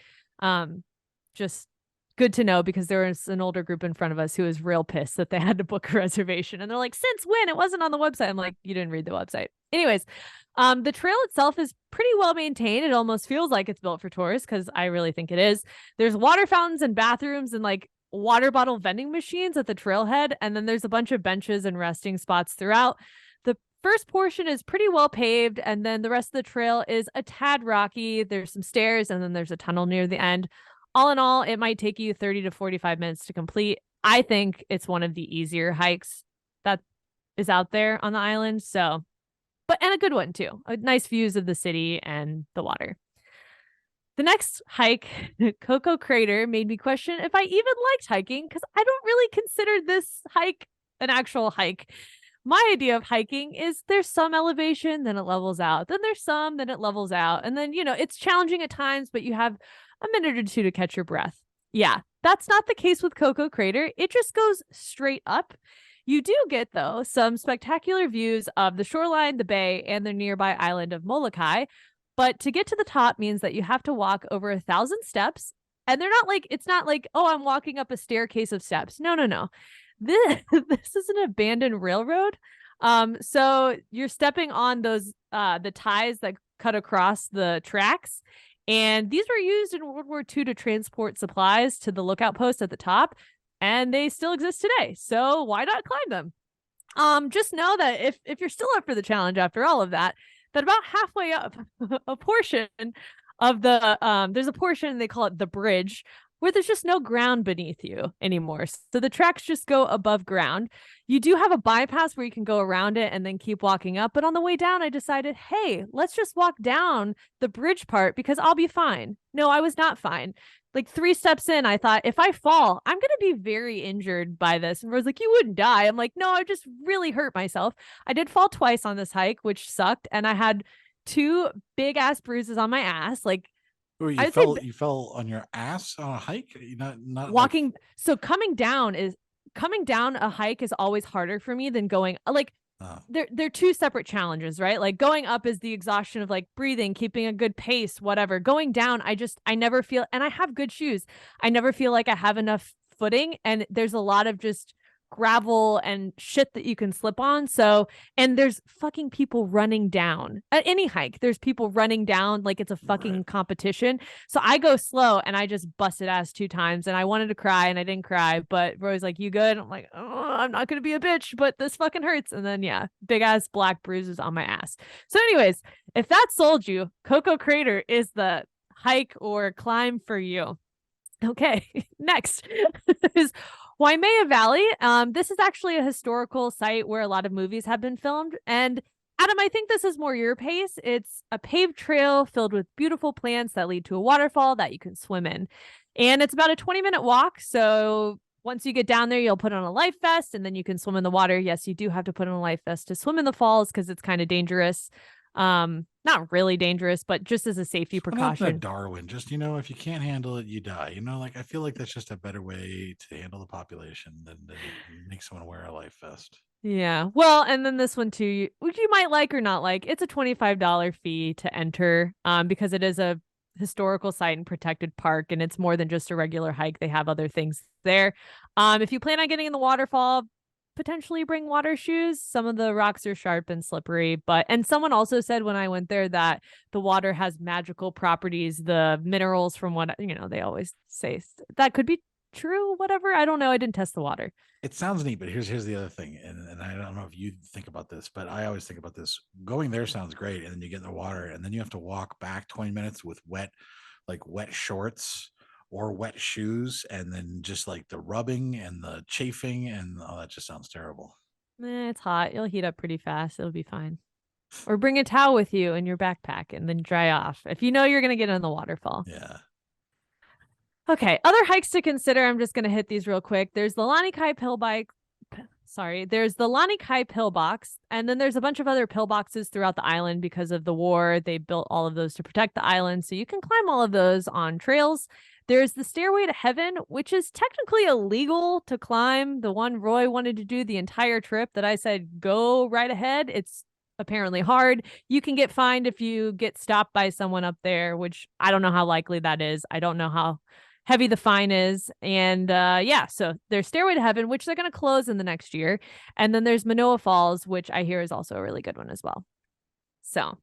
just good to know, because there was an older group in front of us who was real pissed that they had to book a reservation, and they're like, since when? It wasn't on the website. I'm like, you didn't read the website. Anyways, the trail itself is pretty well maintained. It almost feels like it's built for tourists, because I really think it is. There's water fountains and bathrooms and like water bottle vending machines at the trailhead, and then there's a bunch of benches and resting spots throughout. The first portion is pretty well paved, and then the rest of the trail is a tad rocky. There's some stairs, and then there's a tunnel near the end. All in all, it might take you 30 to 45 minutes to complete. I think it's one of the easier hikes that is out there on the island. So, and a good one too. Nice views of the city and the water. The next hike, Cocoa Crater, made me question if I even liked hiking, because I don't really consider this hike an actual hike. My idea of hiking is there's some elevation, then it levels out. Then there's some, then it levels out. And then, it's challenging at times, but you have a minute or two to catch your breath. Yeah, that's not the case with Cocoa Crater. It just goes straight up. You do get, though, some spectacular views of the shoreline, the bay, and the nearby island of Molokai. But to get to the top means that you have to walk over 1,000 steps. And it's not like, oh, I'm walking up a staircase of steps. No. This is an abandoned railroad. So you're stepping on those, the ties that cut across the tracks. And these were used in World War II to transport supplies to the lookout post at the top, and they still exist today. So why not climb them? Just know that if you're still up for the challenge after all of that, that about halfway up, a portion of the there's a portion, they call it the bridge, where there's just no ground beneath you anymore. So the tracks just go above ground. You do have a bypass where you can go around it and then keep walking up. But on the way down, I decided, hey, let's just walk down the bridge part because I'll be fine. No, I was not fine. Like 3 steps in, I thought, if I fall, I'm going to be very injured by this. And Rose like, you wouldn't die. I'm like, no, I just really hurt myself. I did fall twice on this hike, which sucked. And I had 2 big ass bruises on my ass. Like, Ooh, you fell on your ass on a hike? Not walking. Like... So coming down a hike is always harder for me than going they're 2 separate challenges, right? Like going up is the exhaustion of like breathing, keeping a good pace, whatever. Going down, I never feel, and I have good shoes, I never feel like I have enough footing, and there's a lot of just gravel and shit that you can slip on. So, and there's fucking people running down at any hike. There's people running down like it's a fucking competition. So I go slow and I just busted ass 2 times, and I wanted to cry and I didn't cry, but Roy's like, you good? I'm like, oh, I'm not going to be a bitch, but this fucking hurts. And then, yeah, big ass black bruises on my ass. So anyways, if that sold you, Coco Crater is the hike or climb for you. Okay. Next is Waimea Valley. This is actually a historical site where a lot of movies have been filmed. And Adam, I think this is more your pace. It's a paved trail filled with beautiful plants that lead to a waterfall that you can swim in. And it's about a 20-minute walk. So once you get down there, you'll put on a life vest and then you can swim in the water. Yes, you do have to put on a life vest to swim in the falls because it's kind of dangerous. Not really dangerous, but just as a safety precaution. Darwin, just, if you can't handle it, you die. Like, I feel like that's just a better way to handle the population than make someone wear a life vest. Yeah. Well, and then this one too, which you might like or not like, it's a $25 fee to enter, because it is a historical site and protected park, and it's more than just a regular hike. They have other things there. If you plan on getting in the waterfall, potentially bring water shoes. Some of the rocks are sharp and slippery, and someone also said when I went there that the water has magical properties, the minerals from what, they always say. That could be true, whatever. I don't know. I didn't test the water. It sounds neat, but here's the other thing. And I don't know if you think about this, but I always think about this. Going there sounds great. And then you get in the water and then you have to walk back 20 minutes with wet shorts or wet shoes, and then just like the rubbing and the chafing, and that just sounds terrible. It's hot. You'll heat up pretty fast. It'll be fine. Or bring a towel with you in your backpack and then dry off if you know you're going to get in the waterfall. Yeah. Okay. Other hikes to consider. I'm just going to hit these real quick. There's the Lanikai there's the Lanikai pillbox, and then there's a bunch of other pillboxes throughout the island because of the war. They built all of those to protect the island, so you can climb all of those on trails. There's the Stairway to Heaven, which is technically illegal to climb. The one Roy wanted to do the entire trip that I said, go right ahead. It's apparently hard. You can get fined if you get stopped by someone up there, which I don't know how likely that is. I don't know how heavy the fine is. And so there's Stairway to Heaven, which they're going to close in the next year. And then there's Manoa Falls, which I hear is also a really good one as well. So,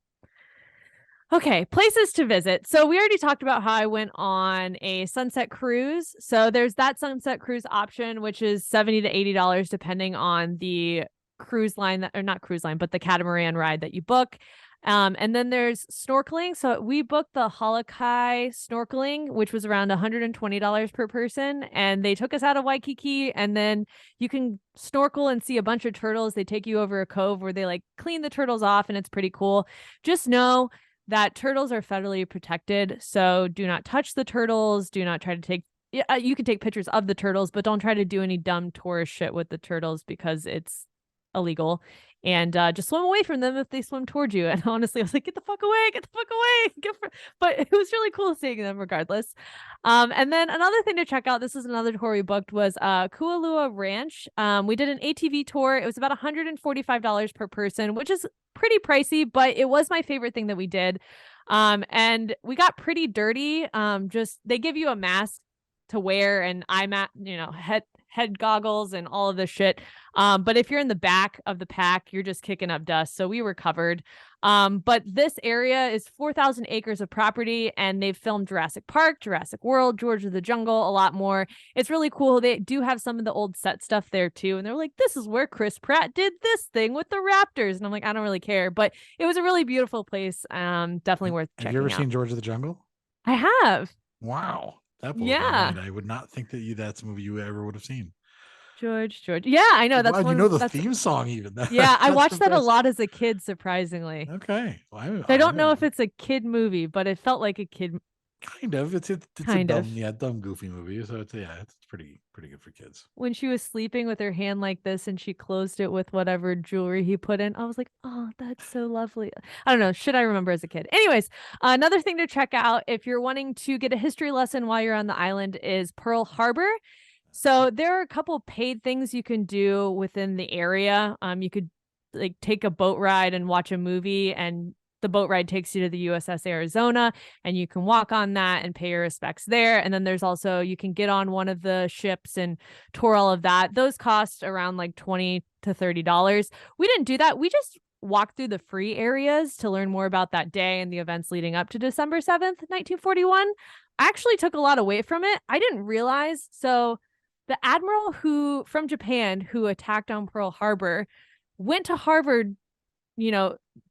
okay, places to visit. So we already talked about how I went on a sunset cruise. So there's that sunset cruise option, which is $70 to $80 depending on the cruise line, or not cruise line, but the catamaran ride that you book. And then there's snorkeling. So we booked the Halakai snorkeling, which was around $120 per person. And they took us out of Waikiki, and then you can snorkel and see a bunch of turtles. They take you over a cove where they clean the turtles off, and it's pretty cool. Just know that turtles are federally protected. So do not touch the turtles. Do not try to take, you can take pictures of the turtles, but don't try to do any dumb tourist shit with the turtles because it's illegal. And just swim away from them if they swim towards you. And honestly, I was like, get the fuck away. But it was really cool seeing them regardless. And then another thing to check out, this is another tour we booked, was Kualua Ranch. We did an ATV tour. It was about $145 per person, which is pretty pricey, but it was my favorite thing that we did. And we got pretty dirty. Just they give you a mask to wear and head goggles and all of this shit. But if you're in the back of the pack, you're just kicking up dust. So we were covered. But this area is 4,000 acres of property, and they've filmed Jurassic Park, Jurassic World, George of the Jungle, a lot more. It's really cool. They do have some of the old set stuff there too. And they're like, this is where Chris Pratt did this thing with the Raptors. And I'm like, I don't really care, but it was a really beautiful place. Definitely worth checking out. Have you ever seen George of the Jungle? I have. Wow. That blows Yeah. my mind. I would not think that's a movie you ever would have seen. George. Yeah, I know. That's wow, one. You know the theme song even. Yeah, I watched impressive. that a lot as a kid, surprisingly. Okay. Well, I don't know if it's a kid movie, but it felt like a kid. Kind of. It's kind a of dumb, goofy movie. So it's pretty good for kids. When she was sleeping with her hand like this and she closed it with whatever jewelry he put in, I was like, oh, that's so lovely. I don't know. Should I remember as a kid? Anyways, another thing to check out if you're wanting to get a history lesson while you're on the island is Pearl Harbor. So there are a couple paid things you can do within the area. You could like take a boat ride and watch a movie, and the boat ride takes you to the USS Arizona, and you can walk on that and pay your respects there. And then there's also, you can get on one of the ships and tour all of that. Those cost around like $20 to $30. We didn't do that. We just walked through the free areas to learn more about that day and the events leading up to December 7th, 1941. I actually took a lot away from it. I didn't realize. So the admiral from Japan who attacked on Pearl Harbor went to Harvard,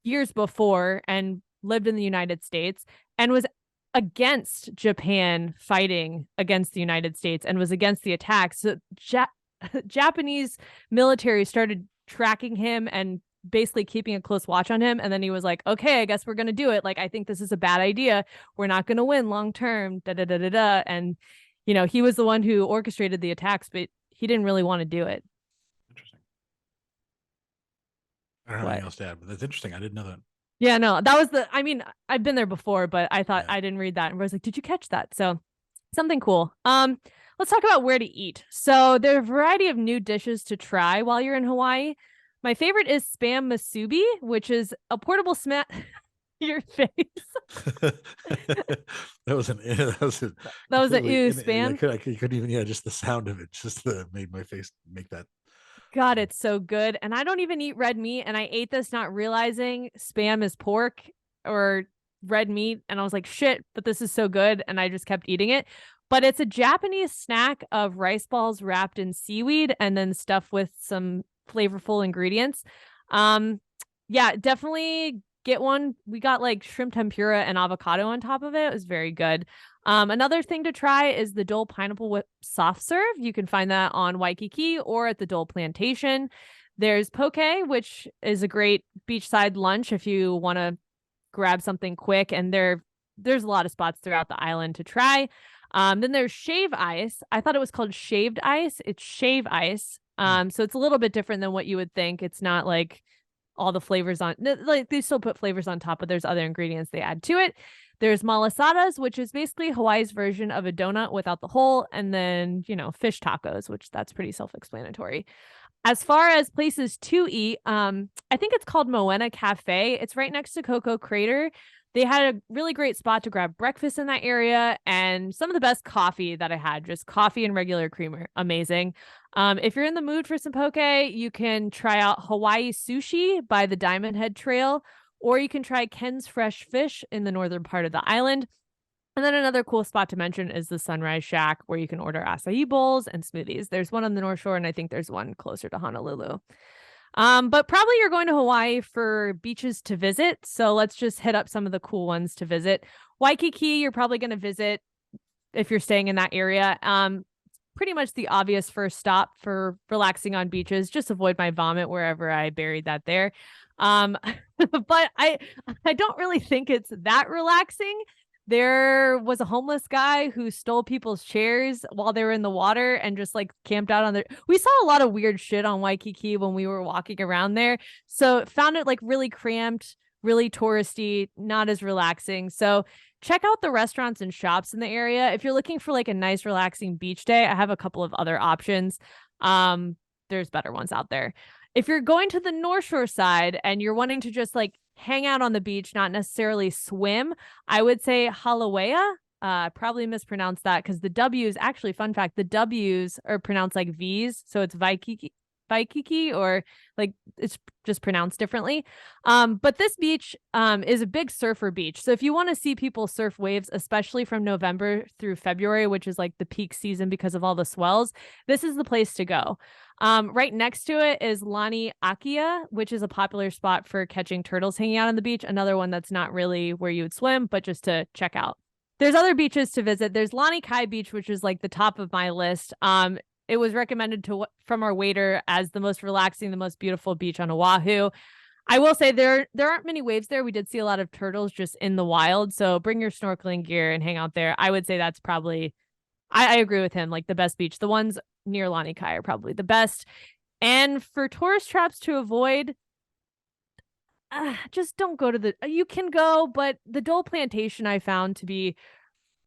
years before and lived in the United States and was against Japan fighting against the United States and was against the attacks. So Japanese military started tracking him and basically keeping a close watch on him. And then he was like, okay, I guess we're going to do it. Like, I think this is a bad idea. We're not going to win long term. And he was the one who orchestrated the attacks, but he didn't really want to do it. Interesting. I don't have anything else to add, but that's interesting. I didn't know that. Yeah, no, that was I've been there before, but I thought I didn't read that. And I was like, did you catch that? So something cool. Let's talk about where to eat. So there are a variety of new dishes to try while you're in Hawaii. My favorite is spam musubi, which is a portable your face. that was an ew spam. I couldn't even just the sound of it just made my face make that. God, it's so good. And I don't even eat red meat, and I ate this not realizing spam is pork or red meat, and I was like, shit, but this is so good, and I just kept eating it. But it's a Japanese snack of rice balls wrapped in seaweed and then stuffed with some flavorful ingredients. Definitely get one. We got like shrimp tempura and avocado on top of it. It was very good. Another thing to try is the Dole pineapple whip soft serve. You can find that on Waikiki or at the Dole Plantation. There's poke, which is a great beachside lunch if you want to grab something quick. And there's a lot of spots throughout the island to try. Then there's shave ice. I thought it was called shaved ice. It's shave ice. So it's a little bit different than what you would think. It's not like all the flavors on, like they still put flavors on top, but there's other ingredients they add to it. There's malasadas, which is basically Hawaii's version of a donut without the hole. And then, fish tacos, which that's pretty self-explanatory. As far as places to eat, I think it's called Moana Cafe. It's right next to Coco Crater. They had a really great spot to grab breakfast in that area and some of the best coffee that I had, just coffee and regular creamer. Amazing. If you're in the mood for some poke, you can try out Hawaii Sushi by the Diamond Head Trail, or you can try Ken's Fresh Fish in the northern part of the island. And then another cool spot to mention is the Sunrise Shack, where you can order acai bowls and smoothies. There's one on the North Shore, and I think there's one closer to Honolulu. But probably you're going to Hawaii for beaches to visit. So let's just hit up some of the cool ones to visit. Waikiki, you're probably going to visit if you're staying in that area. Pretty much the obvious first stop for relaxing on beaches. Just avoid my vomit wherever I buried that there. But I don't really think it's that relaxing. There was a homeless guy who stole people's chairs while they were in the water and just like camped out on there. We saw a lot of weird shit on Waikiki when we were walking around there. So found it like really cramped, really touristy, not as relaxing. So check out the restaurants and shops in the area. If you're looking for like a nice relaxing beach day, I have a couple of other options. There's better ones out there. If you're going to the North Shore side and you're wanting to just like hang out on the beach, not necessarily swim, I would say Halawea Probably mispronounced that because the W's, actually, fun fact, the W's are pronounced like V's. So it's Waikiki, or like it's just pronounced differently. But this beach is a big surfer beach. So if you want to see people surf waves, especially from November through February, which is like the peak season because of all the swells, this is the place to go. Right next to it is Lani Akia, which is a popular spot for catching turtles hanging out on the beach. Another one that's not really where you would swim, but just to check out. There's other beaches to visit. There's Lani Kai Beach, which is like the top of my list. It was recommended from our waiter as the most relaxing, the most beautiful beach on Oahu. I will say there aren't many waves there. We did see a lot of turtles just in the wild. So bring your snorkeling gear and hang out there. I would say that's probably, I agree with him, like the best beach. The ones near Lani Kai are probably the best. And for tourist traps to avoid, just don't go to you can go, but the Dole Plantation I found to be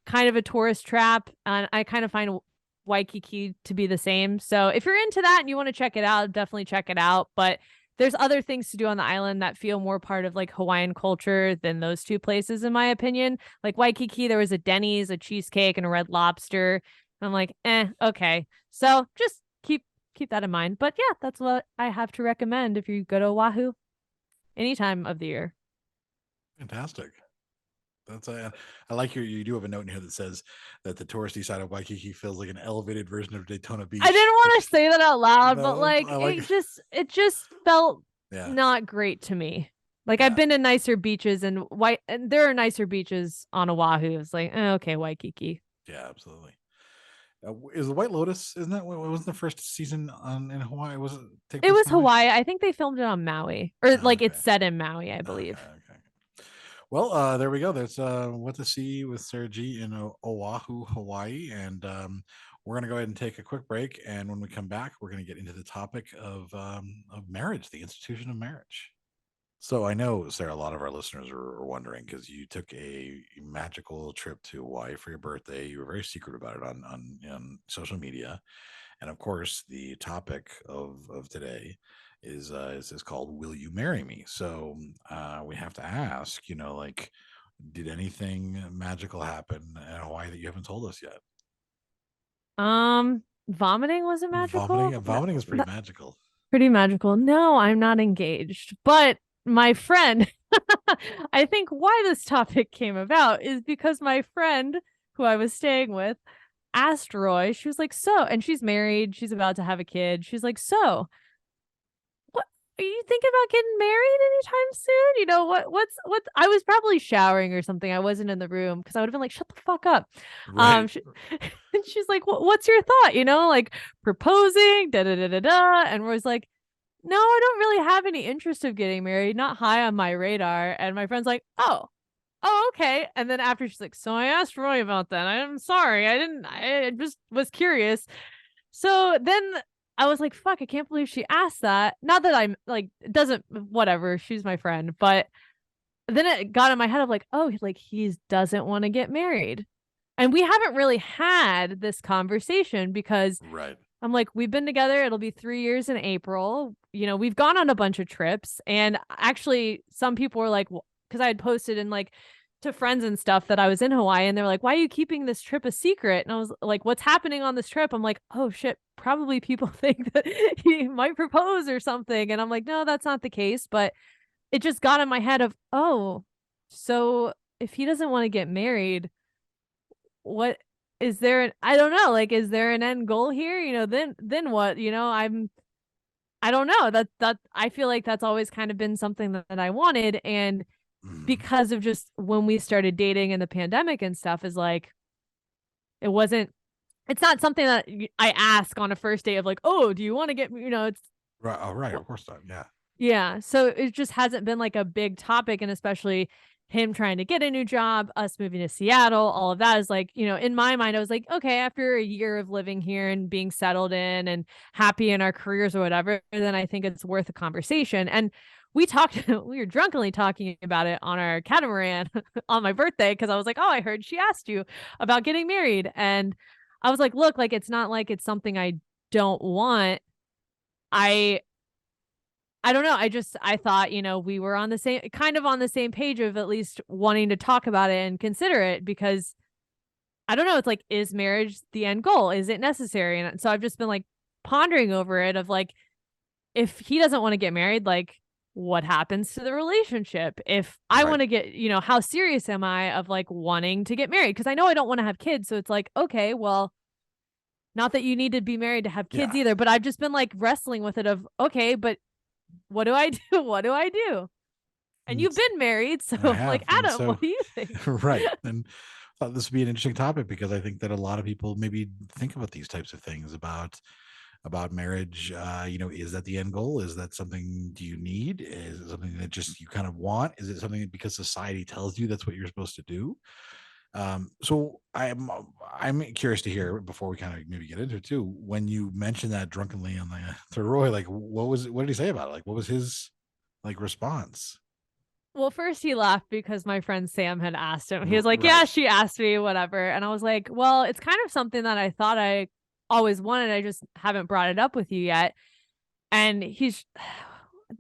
kind of a tourist trap. And I kind of find Waikiki to be the same. So if you're into that and you want to check it out, definitely check it out. But there's other things to do on the island that feel more part of like Hawaiian culture than those two places, in my opinion. Like Waikiki, there was a Denny's, a cheesecake, and a Red Lobster. And I'm like, okay. So just keep that in mind. But yeah, that's what I have to recommend if you go to Oahu any time of the year. Fantastic. That's I like you do have a note in here that says that the touristy side of Waikiki feels like an elevated version of Daytona Beach. I didn't want to say that out loud, No, but like, like it just felt yeah. not great to me. Like Yeah. I've been to nicer beaches and there are nicer beaches on Oahu. It's like, okay, Waikiki. Yeah, absolutely. Is the White Lotus? Isn't that what was the first season in Hawaii? Was it? It was Hawaii. I think they filmed it on Maui, or like okay. it's set in Maui, I believe. Okay. Well, there we go. That's what to see with Sarah G in Oahu, Hawaii, and we're gonna go ahead and take a quick break. And when we come back, we're gonna get into the topic of marriage, the institution of marriage. So I know, Sarah, a lot of our listeners are wondering because you took a magical trip to Hawaii for your birthday. You were very secret about it on social media, and of course, the topic of today is called "Will You Marry Me?" So we have to ask, like, did anything magical happen in Hawaii that you haven't told us yet? Vomiting wasn't magical. Vomiting is pretty magical. Pretty magical. No, I'm not engaged, but my friend, I think why this topic came about is because my friend who I was staying with asked Roy, she was like, so, and she's married, she's about to have a kid. She's like, so what are you thinking about getting married anytime soon? What's I was probably showering or something. I wasn't in the room because I would have been like, shut the fuck up. Right. And she's like, what's your thought? Like proposing, da da da da da. And Roy's like, no, I don't really have any interest of getting married, not high on my radar. And my friend's like, oh, okay. And then after she's like, so I asked Roy about that. I'm sorry. I just was curious. So then I was like, fuck, I can't believe she asked that. Not that I'm like, it doesn't, whatever. She's my friend. But then it got in my head of like, oh, like he doesn't want to get married. And we haven't really had this conversation because right. I'm like, we've been together. It'll be 3 years in April. We've gone on a bunch of trips. And actually, some people were like, because I had posted in like to friends and stuff that I was in Hawaii. And they were like, why are you keeping this trip a secret? And I was like, what's happening on this trip? I'm like, oh, shit. Probably people think that he might propose or something. And I'm like, no, that's not the case. But it just got in my head of, oh, so if he doesn't want to get married, what? Is there I don't know, like, is there an end goal here? Then what? I don't know. That I feel like that's always kind of been something that I wanted. And because of just when we started dating and the pandemic and stuff is like, it's not something that I ask on a first date of like, oh, do you want to get, it's right. Oh, right. Of course not. Yeah. Yeah. So it just hasn't been like a big topic. And especially him trying to get a new job, us moving to Seattle, all of that is like, in my mind, I was like, okay, after a year of living here and being settled in and happy in our careers or whatever, then I think it's worth a conversation. And we were drunkenly talking about it on our catamaran on my birthday. Cause I was like, oh, I heard she asked you about getting married. And I was like, look, like, it's not like it's something I don't want. I don't know. I thought, we were on the same page of at least wanting to talk about it and consider it because I don't know. It's like, is marriage the end goal? Is it necessary? And so I've just been like pondering over it of like, if he doesn't want to get married, like what happens to the relationship? If I want to get, how serious am I of like wanting to get married? Because I know I don't want to have kids. So it's like, okay, well, not that you need to be married to have kids either, but I've just been like wrestling with it of, okay, but what do I do? What do I do? And you've been married. So like, Adam, what do you think? Right. And I thought this would be an interesting topic because I think that a lot of people maybe think about these types of things about marriage. Is that the end goal? Is that something do you need? Is it something that just you kind of want? Is it something because society tells you that's what you're supposed to do? So I'm curious to hear before we kind of maybe get into it too. When you mentioned that drunkenly on to Roy, like what did he say about it? Like what was his like response? Well, first he laughed because my friend Sam had asked him. He was like, yeah, she asked me, whatever. And I was like, well, it's kind of something that I thought I always wanted. I just haven't brought it up with you yet. And he's,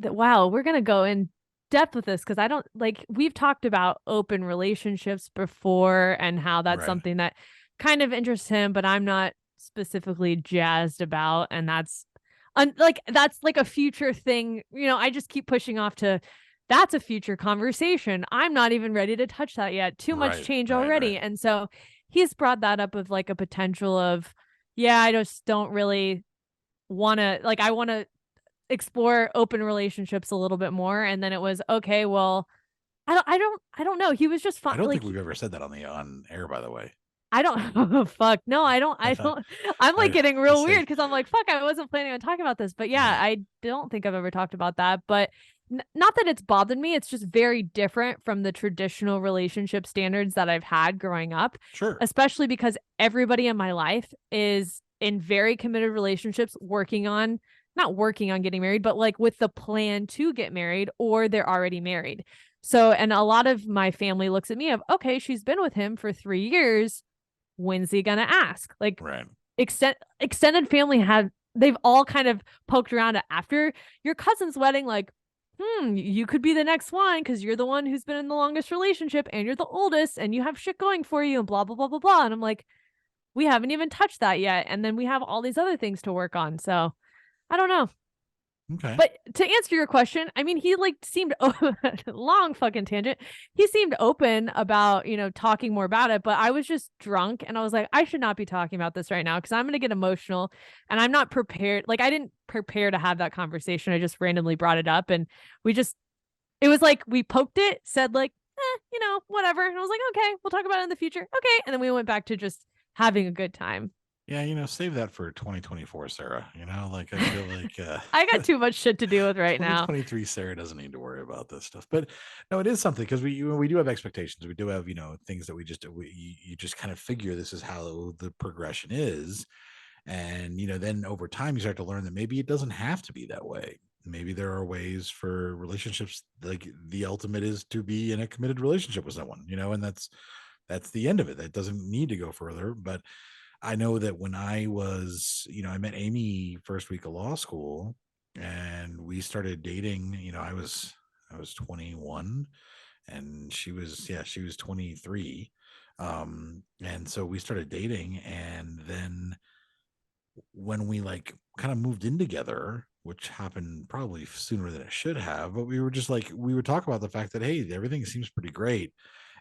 wow, we're going to go in depth with this because I don't like, we've talked about open relationships before and how that's something that kind of interests him, but I'm not specifically jazzed about. And that's like a future thing. I just keep pushing off to, that's a future conversation. I'm not even ready to touch that yet. Too much change already. And so he's brought that up of like a potential of, yeah, I just don't really want to, like, I want to explore open relationships a little bit more. And then it was, okay, well, I don't know. He was just fun. I don't think we've ever said that on air, by the way. I don't fuck. No, I don't. I'm like getting real weird because I'm like, fuck, I wasn't planning on talking about this. But yeah, I don't think I've ever talked about that. But not that it's bothered me. It's just very different from the traditional relationship standards that I've had growing up. Sure. Especially because everybody in my life is in very committed relationships, not working on getting married, but like with the plan to get married, or they're already married. So, and a lot of my family looks at me of, okay, she's been with him for 3 years. When's he gonna ask? Like, extended family they've all kind of poked around it after your cousin's wedding, like, you could be the next one because you're the one who's been in the longest relationship and you're the oldest and you have shit going for you and blah, blah, blah, blah, blah. And I'm like, we haven't even touched that yet. And then we have all these other things to work on. So I don't know. Okay. But to answer your question, I mean, he like seemed long fucking tangent. He seemed open about, talking more about it, but I was just drunk and I was like, I should not be talking about this right now because I'm going to get emotional and I'm not prepared. Like I didn't prepare to have that conversation. I just randomly brought it up and it was like, we poked it, said like, whatever. And I was like, okay, we'll talk about it in the future. Okay. And then we went back to just having a good time. Yeah, save that for 2024, Sarah. Like I feel like I got too much shit to deal with right now. 2023, Sarah doesn't need to worry about this stuff. But no, it is something because we do have expectations. We do have things that you just kind of figure this is how the progression is, and then over time you start to learn that maybe it doesn't have to be that way. Maybe there are ways for relationships, like the ultimate is to be in a committed relationship with someone, and that's the end of it. That doesn't need to go further, but. I know that when I was, I met Amy first week of law school and we started dating, I was 21 and she was 23. And so we started dating and then when we like kind of moved in together, which happened probably sooner than it should have, but we were just like, we would talk about the fact that, hey, everything seems pretty great.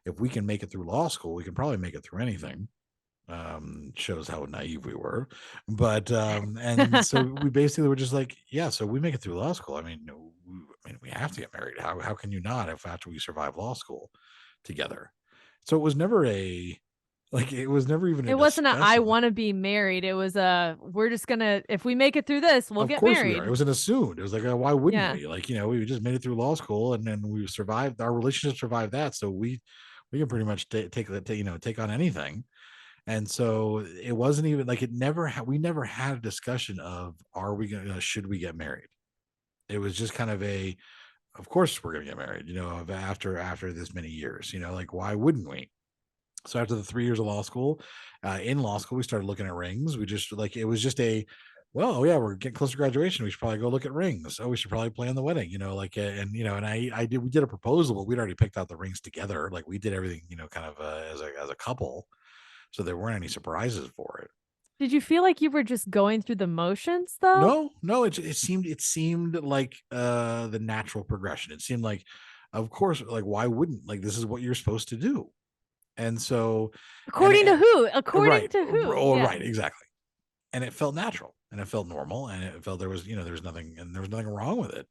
If we can make it through law school, we can probably make it through anything. Shows how naive we were, but and so we basically were just like, yeah, so we make it through law school. I mean, we have to get married. How can you not if after we survive law school together? So it was never even it wasn't I want to be married. It was we're just gonna, if we make it through this, we'll get married. It was an assumed. It was like, why wouldn't we? Like, we just made it through law school and then we survived. Our relationship survived that, so we can pretty much take on anything. And so it wasn't even like we never had a discussion of should we get married? It was just kind of of course we're going to get married, after this many years, like why wouldn't we? So after the 3 years of law school, in law school, we started looking at rings. We just it was just we're getting close to graduation. We should probably go look at rings. Oh, we should probably plan the wedding, and we did a proposal, but we'd already picked out the rings together. Like we did everything, kind of as a couple. So there weren't any surprises for it. Did you feel like you were just going through the motions though? No, it seemed like the natural progression. It seemed like, of course, like why wouldn't, like this is what you're supposed to do. And so, According to who? According right, to who? oh Yeah. right, exactly. And it felt natural and it felt normal and it felt there was nothing wrong with it.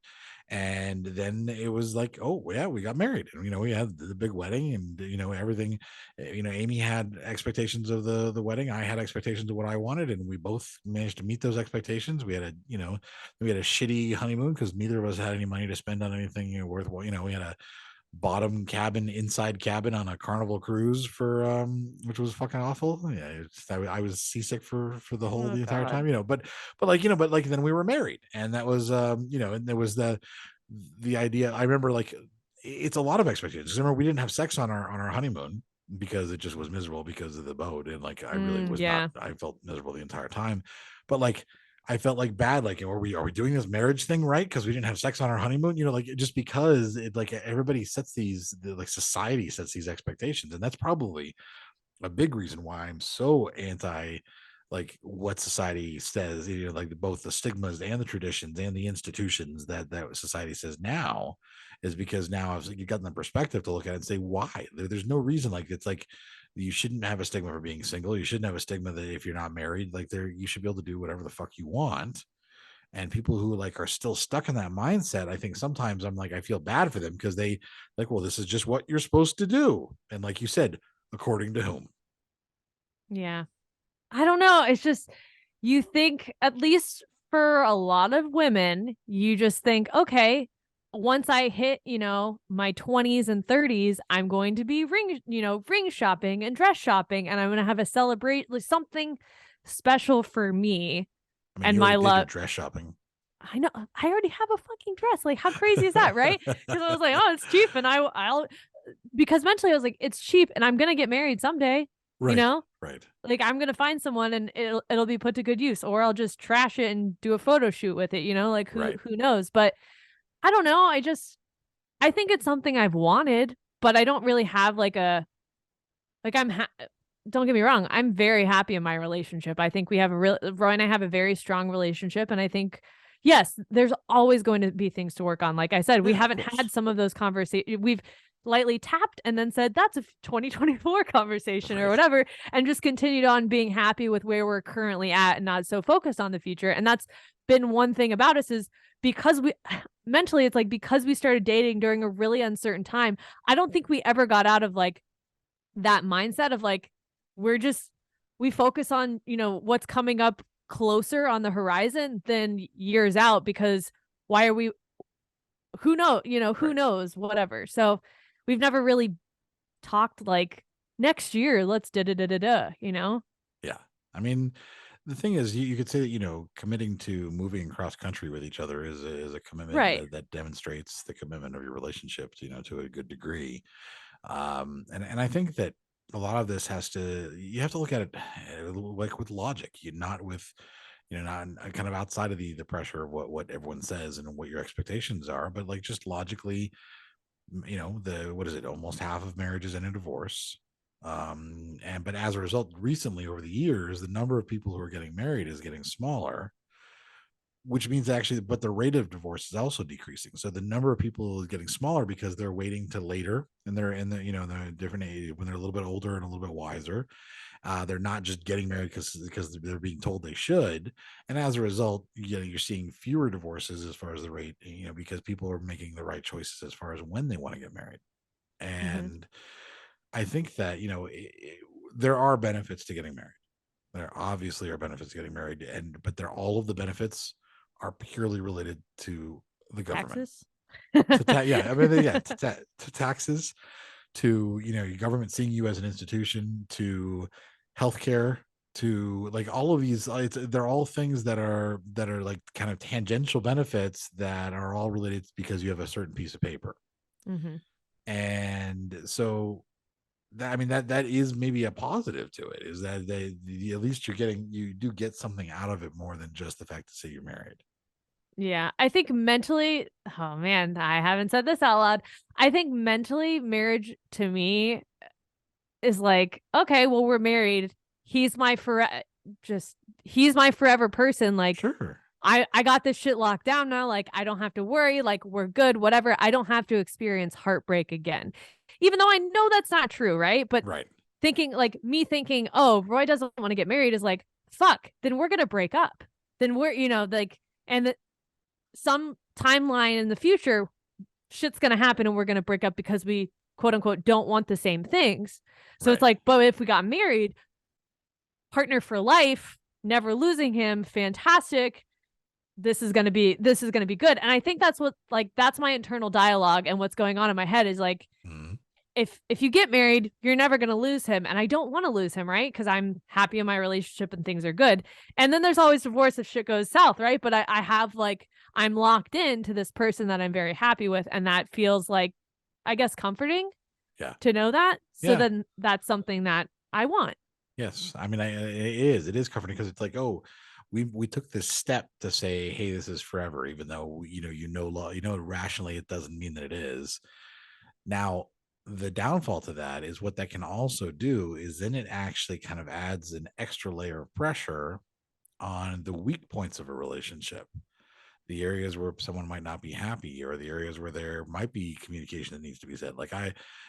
And then it was like, oh yeah, we got married, and we had the big wedding, and everything. Amy had expectations of the wedding, I had expectations of what I wanted, and we both managed to meet those expectations. We had a shitty honeymoon because neither of us had any money to spend on anything worthwhile. We had a bottom cabin, inside cabin on a Carnival cruise for which was fucking awful. Yeah, I was seasick for the entire God. time. But then we were married, and that was and there was the idea. I remember, like, it's a lot of expectations. Remember, we didn't have sex on our honeymoon because it just was miserable because of the boat, and like I really was yeah. not. I felt miserable the entire time, but like I felt like bad, like, are we doing this marriage thing right? Because we didn't have sex on our honeymoon, like just because it, like, everybody sets like society sets these expectations, and that's probably a big reason why I'm so anti, like, what society says, like both the stigmas and the traditions and the institutions that society says now, is because now you've gotten the perspective to look at it and say why. There's no reason, like, it's like you shouldn't have a stigma for being single. You shouldn't have a stigma that if you're not married, like, you should be able to do whatever the fuck you want. And people who, like, are still stuck in that mindset, I think sometimes I'm like, I feel bad for them because they, like, well, this is just what you're supposed to do, and like you said, according to whom? Yeah. I don't know. It's just, you think, at least for a lot of women, you just think, okay, once I hit, my 20s and 30s, I'm going to be ring shopping and dress shopping, and I'm going to have a like something special for me I mean, and you my already did your love. dress shopping. I know. I already have a fucking dress. Like, how crazy is that, right? Because I was like, oh, it's cheap, and I'll because mentally I was like, it's cheap, and I'm gonna get married someday. You Right, know, right. like, I'm gonna find someone, and it'll be put to good use, or I'll just trash it and do a photo shoot with it. Like, who Right. who knows? But I don't know. I think it's something I've wanted, but I don't really have like a like don't get me wrong, I'm very happy in my relationship. I think we have Roy and I have a very strong relationship, and I think, yes, there's always going to be things to work on. Like I said, we Yeah, of haven't course. had some of those conversations. We've lightly tapped and then said that's a 2024 conversation or Right. whatever, and just continued on being happy with where we're currently at and not so focused on the future. And that's been one thing about us, is because we mentally, it's like, because we started dating during a really uncertain time, I don't think we ever got out of like that mindset of like, we focus on, what's coming up closer on the horizon than years out, because why are we, who Right. knows, whatever. So we've never really talked like, next year, let's da da da da da. Yeah. I mean, the thing is, you could say that, committing to moving across country with each other is a commitment Right. that demonstrates the commitment of your relationship, to a good degree. And I think that a lot of this you have to look at it like with logic, not with, not kind of outside of the pressure of what everyone says and what your expectations are, but like just logically, what is it, almost half of marriages end in divorce. But as a result, recently, over the years, the number of people who are getting married is getting smaller, which means actually, but the rate of divorce is also decreasing. So the number of people is getting smaller because they're waiting to later, and they're in the different age, when they're a little bit older and a little bit wiser. They're not just getting married because they're being told they should, and as a result, you're seeing fewer divorces as far as the rate, because people are making the right choices as far as when they want to get married. Mm-hmm. And I think that there are benefits to getting married. There obviously are benefits to getting married, but all of the benefits are purely related to the government. Taxes. Yeah, I mean, yeah, to taxes, to your government seeing you as an institution, to healthcare, to like all of these. They're all things that are like kind of tangential benefits that are all related because you have a certain piece of paper. Mm-hmm. And so that is maybe a positive to it, is that at least you do get something out of it more than just the fact to say you're married. Yeah, I think mentally, oh man, I haven't said this out loud. I think mentally, marriage to me is like, okay, well, we're married. He's my he's my forever person. Like, Sure. I got this shit locked down now. Like, I don't have to worry. Like, we're good, whatever. I don't have to experience heartbreak again. Even though I know that's not true, right? But Right. thinking, oh, Roy doesn't want to get married is like, fuck, then we're going to break up. Then we're, and some timeline in the future, shit's going to happen and we're going to break up because we, quote unquote, don't want the same things. So it's like, but if we got married, partner for life, never losing him, fantastic. This is going to be good. And I think that's that's my internal dialogue, and what's going on in my head is like, if you get married, you're never going to lose him. And I don't want to lose him, right? Because I'm happy in my relationship and things are good. And then there's always divorce if shit goes south, right? But I have I'm locked into this person that I'm very happy with. And that feels like, I guess, comforting to know that. So then that's something that I want. Yes. I mean, it is comforting because it's like, oh, we took this step to say, hey, this is forever, even though, rationally, it doesn't mean that it is. Now, the downfall to that is what that can also do is then it actually kind of adds an extra layer of pressure on the weak points of a relationship, the areas where someone might not be happy, or the areas where there might be communication that needs to be said. Like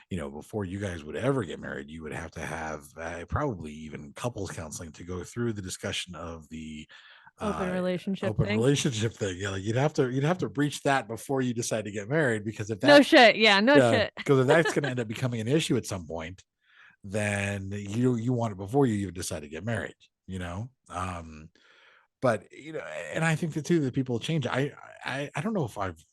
before you guys would ever get married, you would have to have probably even couples counseling to go through the discussion of the open relationship thing. Yeah, like you'd have to breach that before you decide to get married, because if that no shit, because if that's going to end up becoming an issue at some point, then you want it before you even decide to get married. But and I think that people change. I don't know if I've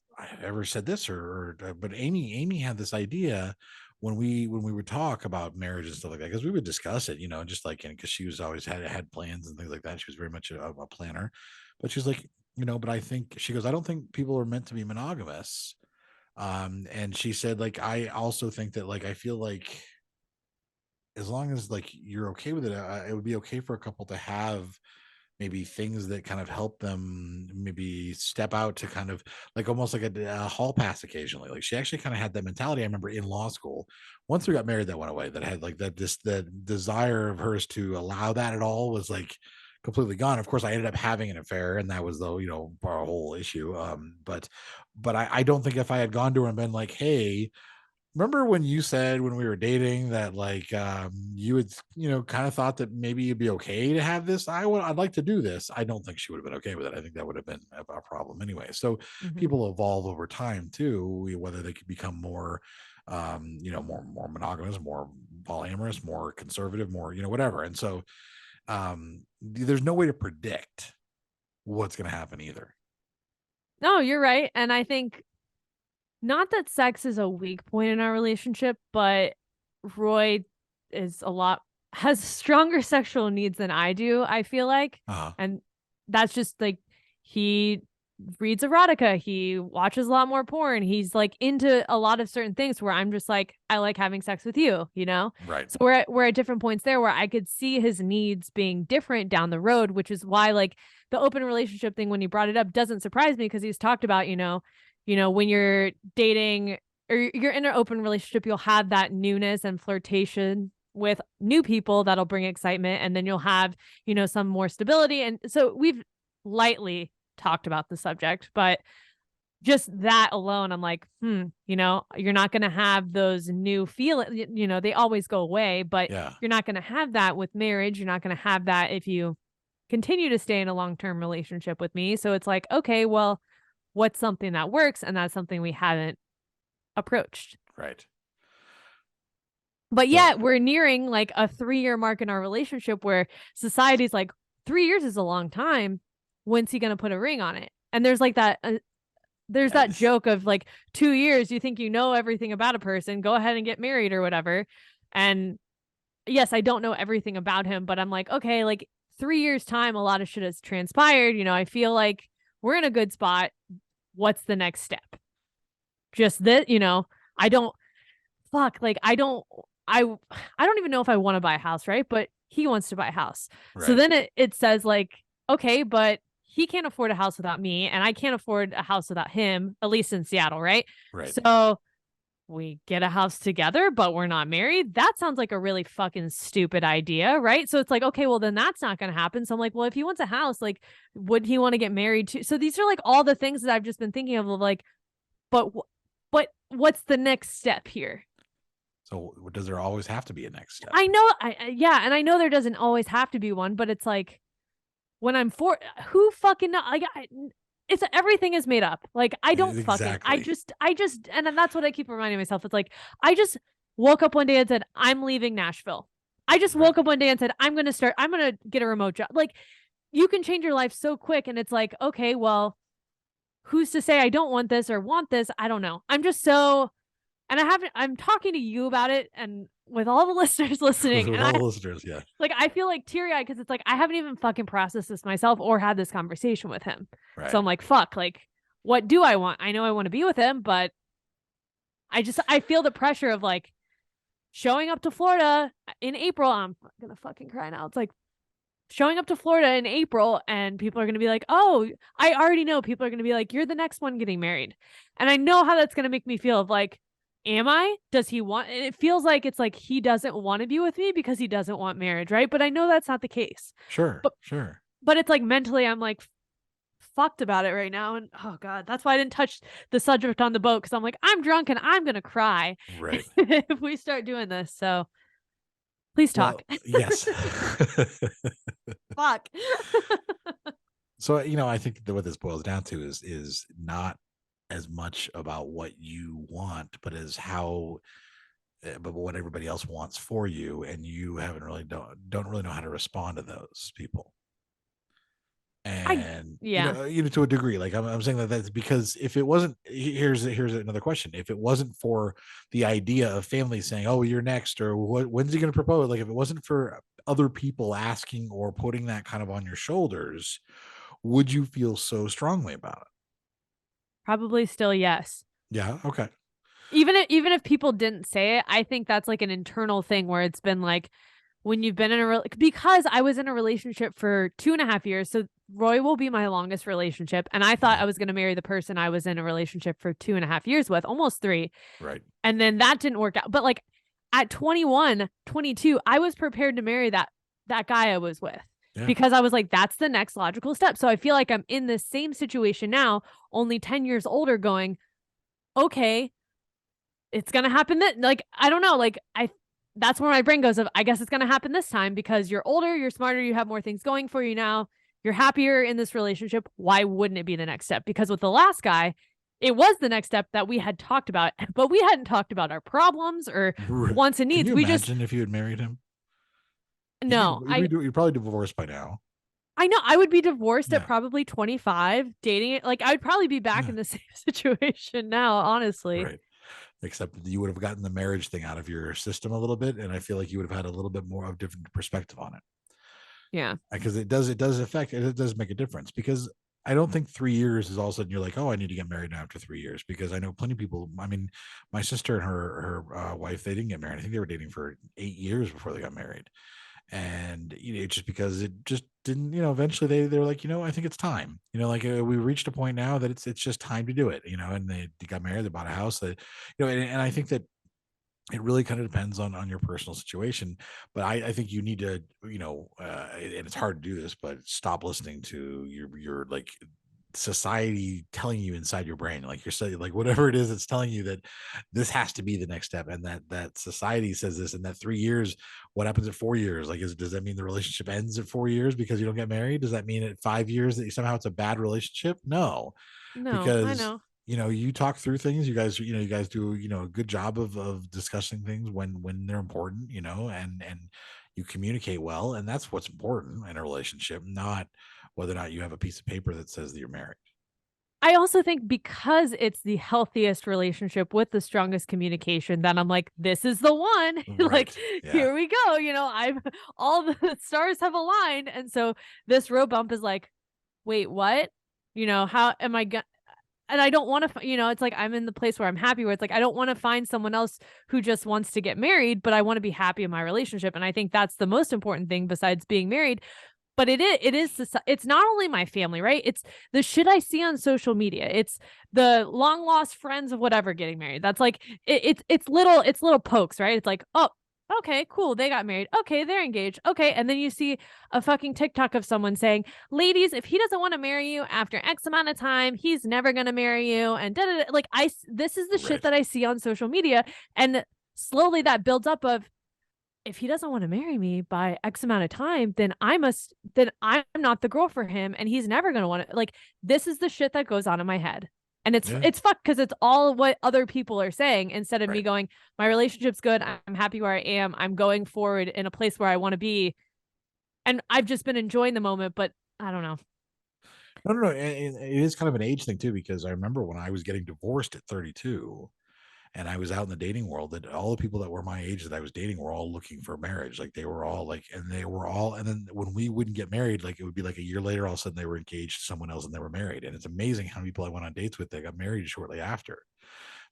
ever said this but Amy had this idea when we would talk about marriage and stuff like that, because we would discuss it, just like, because she was always had plans and things like that. She was very much a planner, but she's like, but I think, she goes, I don't think people are meant to be monogamous. And she said, like, I also think that, like, I feel like as long as like you're okay with it, it would be okay for a couple to have maybe things that kind of help them maybe step out to kind of like almost like a hall pass occasionally. Like she actually kind of had that mentality. I remember in law school, once we got married, that went away. That had like that, the desire of hers to allow that at all was like completely gone. Of course, I ended up having an affair, and that was our whole issue. But I don't think if I had gone to her and been like, hey, remember when you said when we were dating that like you would kind of thought that maybe you'd be okay to have this, I'd like to do this, I don't think she would have been okay with it. I think that would have been a problem anyway. So people evolve over time too, whether they could become more more monogamous, more polyamorous, more conservative, more whatever. And so there's no way to predict what's going to happen either. No, you're right. And I think not that sex is a weak point in our relationship, but Roy has stronger sexual needs than I do, I feel like. And that's just like, he reads erotica, he watches a lot more porn, he's like into a lot of certain things where I'm just like, I like having sex with you, Right. So we're at different points there where I could see his needs being different down the road, which is why like the open relationship thing, when you brought it up, doesn't surprise me, because he's talked about, when you're dating or you're in an open relationship, you'll have that newness and flirtation with new people that'll bring excitement. And then you'll have, some more stability. And so we've lightly talked about the subject, but just that alone, I'm like, you're not going to have those new feelings, they always go away, but you're not going to have that with marriage. You're not going to have that if you continue to stay in a long-term relationship with me. So it's like, okay, well, what's something that works? And that's something we haven't approached. Right. But yet we're nearing like a 3-year mark in our relationship where society's like, 3 years is a long time. When's he going to put a ring on it? And there's like that, that joke of like 2 years, you think you know everything about a person, go ahead and get married or whatever. And yes, I don't know everything about him, but I'm like, okay, like 3 years time, a lot of shit has transpired. I feel like we're in a good spot. What's the next step? Just that, I don't even know if I want to buy a house, right? But he wants to buy a house. Right. So then it says like, okay, but he can't afford a house without me, and I can't afford a house without him, at least in Seattle, right? Right. So we get a house together, but we're not married. That sounds like a really fucking stupid idea, right? So it's like, okay, well then that's not going to happen. So I'm like, well, if he wants a house, like, would he want to get married too? So these are like all the things that I've just been thinking of, like, but what's the next step here? So does there always have to be a next step? I know, yeah, and I know there doesn't always have to be one, but it's like when I'm who fucking know? Like, it's everything is made up. Like, I don't fucking, I just, and that's what I keep reminding myself. It's like, I just woke up one day and said, I'm leaving Nashville. I just woke up one day and said, I'm going to get a remote job. Like, you can change your life so quick. And it's like, okay, well, who's to say I don't want this or want this? I don't know. I'm just so, and I'm talking to you about it and with all the listeners listening. With all the listeners, yeah. Like, I feel like teary-eyed because it's like, I haven't even fucking processed this myself or had this conversation with him. Right. So I'm like, fuck, like, what do I want? I know I want to be with him, but I feel the pressure of like showing up to Florida in April. I'm going to fucking cry now. It's like showing up to Florida in April and people are going to be like, oh, I already know people are going to be like, you're the next one getting married. And I know how that's going to make me feel of like, am I? Does he want? And it feels like it's like he doesn't want to be with me because he doesn't want marriage, right? But I know that's not the case. Sure. But it's like mentally, I'm like fucked about it right now. And oh God, that's why I didn't touch the subject on the boat because I'm like, I'm drunk and I'm gonna cry. Right. If we start doing this. So please talk. Well, yes. Fuck. So, I think that what this boils down to is not as much about what you want, but but what everybody else wants for you, and you don't really know how to respond to those people. And to a degree, like I'm saying that's because if it wasn't, here's another question: if it wasn't for the idea of families saying, "Oh, you're next," or when's he going to propose? Like if it wasn't for other people asking or putting that kind of on your shoulders, would you feel so strongly about it? Probably still yes. Yeah. Okay. Even if people didn't say it, I think that's like an internal thing where it's been like when you've been in because I was in a relationship for 2.5 years. So Roy will be my longest relationship. And I thought I was going to marry the person I was in a relationship for 2.5 years with, almost 3. Right. And then that didn't work out. But like at 21, 22, I was prepared to marry that guy I was with. Yeah. Because I was like, that's the next logical step. So I feel like I'm in the same situation now, only 10 years older, going, okay, it's going to happen. Like, I don't know. Like, that's where my brain goes of, I guess it's going to happen this time because you're older, you're smarter, you have more things going for you now. You're happier in this relationship. Why wouldn't it be the next step? Because with the last guy, it was the next step that we had talked about, but we hadn't talked about our problems or wants and needs. Can you imagine if you had married him? No, you're probably divorced by now. I know I would be divorced at probably 25, dating it. Like I'd probably be back in the same situation now, honestly. Right. Except you would have gotten the marriage thing out of your system a little bit. And I feel like you would have had a little bit more of a different perspective on it. Yeah. Because it does make a difference, because I don't think 3 years is all of a sudden you're like, oh, I need to get married now after 3 years, because I know plenty of people. I mean, my sister and her wife, they didn't get married. I think they were dating for 8 years before they got married. And just because it just didn't, eventually they were like, I think it's time, like we reached a point now that it's just time to do it, and they got married, they bought a house, and I think that it really kind of depends on your personal situation. But I think you need to, and it's hard to do this, but stop listening to your like society telling you inside your brain, like you're saying, like whatever it is, it's telling you that this has to be the next step, and that society says this, and that 3 years, what happens at 4 years? Like, does that mean the relationship ends at 4 years because you don't get married? Does that mean at 5 years that somehow it's a bad relationship? No, because I know. You talk through things. You guys do, a good job of discussing things when they're important, and you communicate well. And that's what's important in a relationship, not whether or not you have a piece of paper that says that you're married. I also think because it's the healthiest relationship with the strongest communication, then I'm like, this is the one. Like, here we go. All the stars have aligned. And so this road bump is like, wait, what? How am I going? And I don't want to, it's like I'm in the place where I'm happy, where it's like I don't want to find someone else who just wants to get married, but I want to be happy in my relationship. And I think that's the most important thing besides being married. But it's not only my family, right? It's the shit I see on social media. It's the long lost friends of whatever getting married. That's like it's little pokes, right? It's like, oh, okay, cool, they got married. Okay, they're engaged. Okay, and then you see a fucking TikTok of someone saying, "Ladies, if he doesn't want to marry you after X amount of time, he's never gonna marry you." And like this is the shit that I see on social media, and slowly that builds up of, if he doesn't want to marry me by X amount of time, then I'm not the girl for him, and he's never going to want to. Like, this is the shit that goes on in my head. And it's fucked, because it's all what other people are saying, instead of me going, my relationship's good, I'm happy where I am, I'm going forward in a place where I want to be. And I've just been enjoying the moment, but I don't know. No. It is kind of an age thing too, because I remember when I was getting divorced at 32, and I was out in the dating world, that all the people that were my age that I was dating were all looking for marriage. Like, they were all like, and then when we wouldn't get married, like, it would be like a year later, all of a sudden they were engaged to someone else and they were married. And it's amazing how many people I went on dates with, they got married shortly after,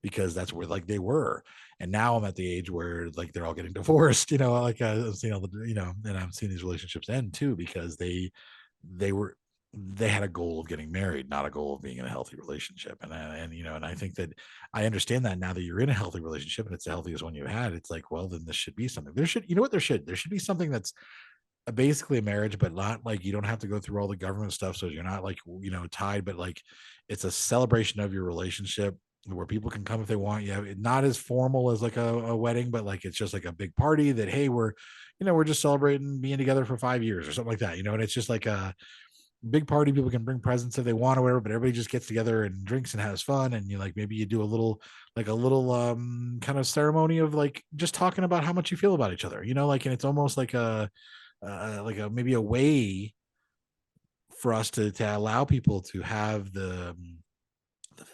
because that's where, like, they were. And now I'm at the age where, like, they're all getting divorced, like, I've seen all the, and I'm seeing these relationships end too, because they had a goal of getting married, not a goal of being in a healthy relationship. And I think that I understand that now that you're in a healthy relationship and it's the healthiest one you've had. It's like, well, then this should be something. There should be something that's basically a marriage, but not like, you don't have to go through all the government stuff, so you're not like, tied, but like, it's a celebration of your relationship where people can come if they want. Yeah, not as formal as like a wedding, but like, it's just like a big party that, hey, we're just celebrating being together for 5 years or something like that, and it's just like a big party. People can bring presents if they want or whatever, but everybody just gets together and drinks and has fun. And maybe you do a little kind of ceremony of like just talking about how much you feel about each other, and it's almost like a maybe a way for us to allow people to have the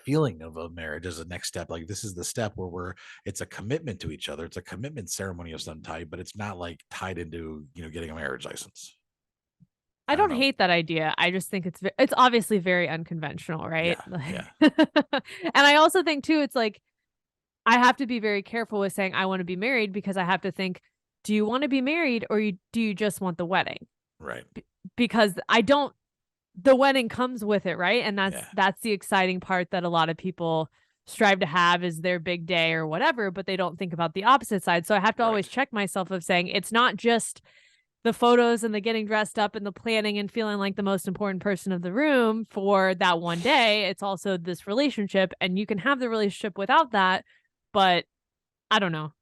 feeling of a marriage as a next step. Like, this is the step where it's a commitment to each other. It's a commitment ceremony of some type, but it's not like tied into, getting a marriage license. I don't hate that idea. I just think it's obviously very unconventional, right? Yeah. And I also think too, it's like, I have to be very careful with saying I want to be married, because I have to think, do you want to be married, or do you just want the wedding? Right. Because the wedding comes with it, right? And that's the exciting part that a lot of people strive to have, is their big day or whatever, but they don't think about the opposite side. So I have to always check myself of saying, it's not just the photos and the getting dressed up and the planning and feeling like the most important person of the room for that one day. It's also this relationship, and you can have the relationship without that. But I don't know.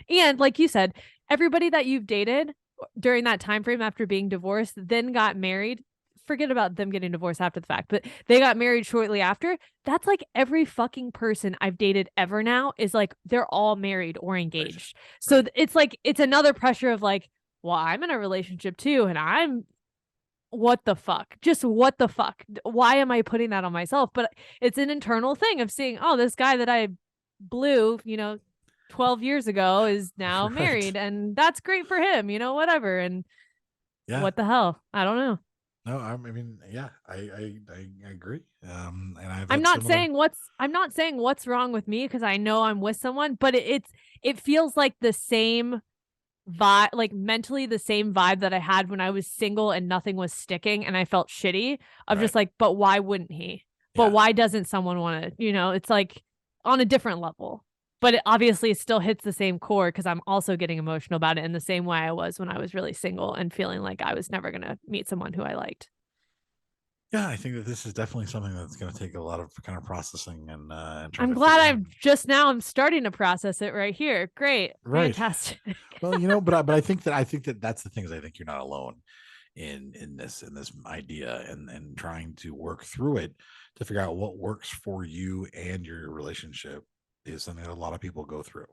And like you said, everybody that you've dated during that time frame after being divorced, then got married. Forget about them getting divorced after the fact, but they got married shortly after. That's like every fucking person I've dated ever now is like, they're all married or engaged. So it's like, it's another pressure of like, well, I'm in a relationship too, and what the fuck? Just what the fuck? Why am I putting that on myself? But it's an internal thing of seeing, oh, this guy that I blew, 12 years ago is now married, and that's great for him, whatever. And what the hell? I don't know. No, I mean, yeah, I agree. And I'm not saying what's wrong with me, because I know I'm with someone, but it feels like the same vibe, like mentally the same vibe that I had when I was single and nothing was sticking and I felt shitty, of just like, but why wouldn't he? But why doesn't someone want to, it's like on a different level, but it obviously still hits the same core, because I'm also getting emotional about it in the same way I was when I was really single and feeling like I was never going to meet someone who I liked. Yeah, I think that this is definitely something that's going to take a lot of kind of processing and I'm glad I'm starting to process it right here. Great. Right. Fantastic. Well, but I think that that's the thing, is I think you're not alone in this idea, and trying to work through it to figure out what works for you and your relationship is something that a lot of people go through.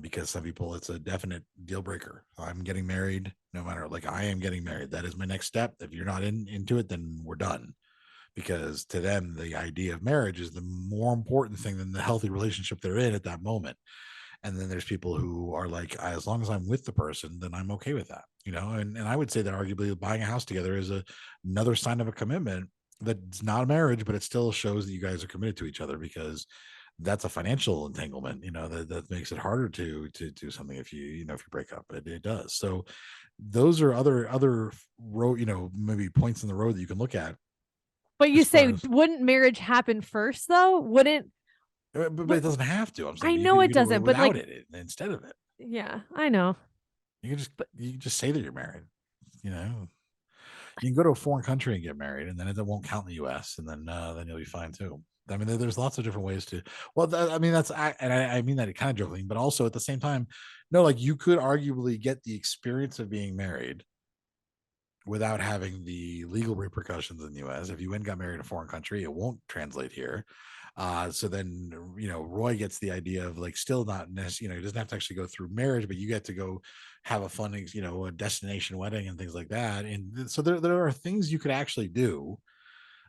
Because some people, it's a definite deal breaker. I'm getting married, no matter, like, I am getting married. That is my next step. If you're not into it, then we're done. Because to them, the idea of marriage is the more important thing than the healthy relationship they're in at that moment. And then there's people who are like, as long as I'm with the person, then I'm okay with that, and I would say that arguably buying a house together is another sign of a commitment. That's not a marriage, but it still shows that you guys are committed to each other, because that's a financial entanglement, that makes it harder to do something if if you break up. It does. So those are other road, maybe points in the road that you can look at. But you say, wouldn't marriage happen first though? Wouldn't? But it doesn't have to. I'm saying I know it doesn't, but without it instead of it. Yeah, I know. You can just say that you're married. You can go to a foreign country and get married, and then it won't count in the U.S. And then you'll be fine too. I mean, there's lots of different ways to. Well, I mean, I mean that kind of joking, but also at the same time, no, like you could arguably get the experience of being married without having the legal repercussions in the U.S. If you went and got married in a foreign country, it won't translate here. So then, Roy gets the idea of like still not necessarily, he doesn't have to actually go through marriage, but you get to go have a fun, a destination wedding and things like that. And so there are things you could actually do.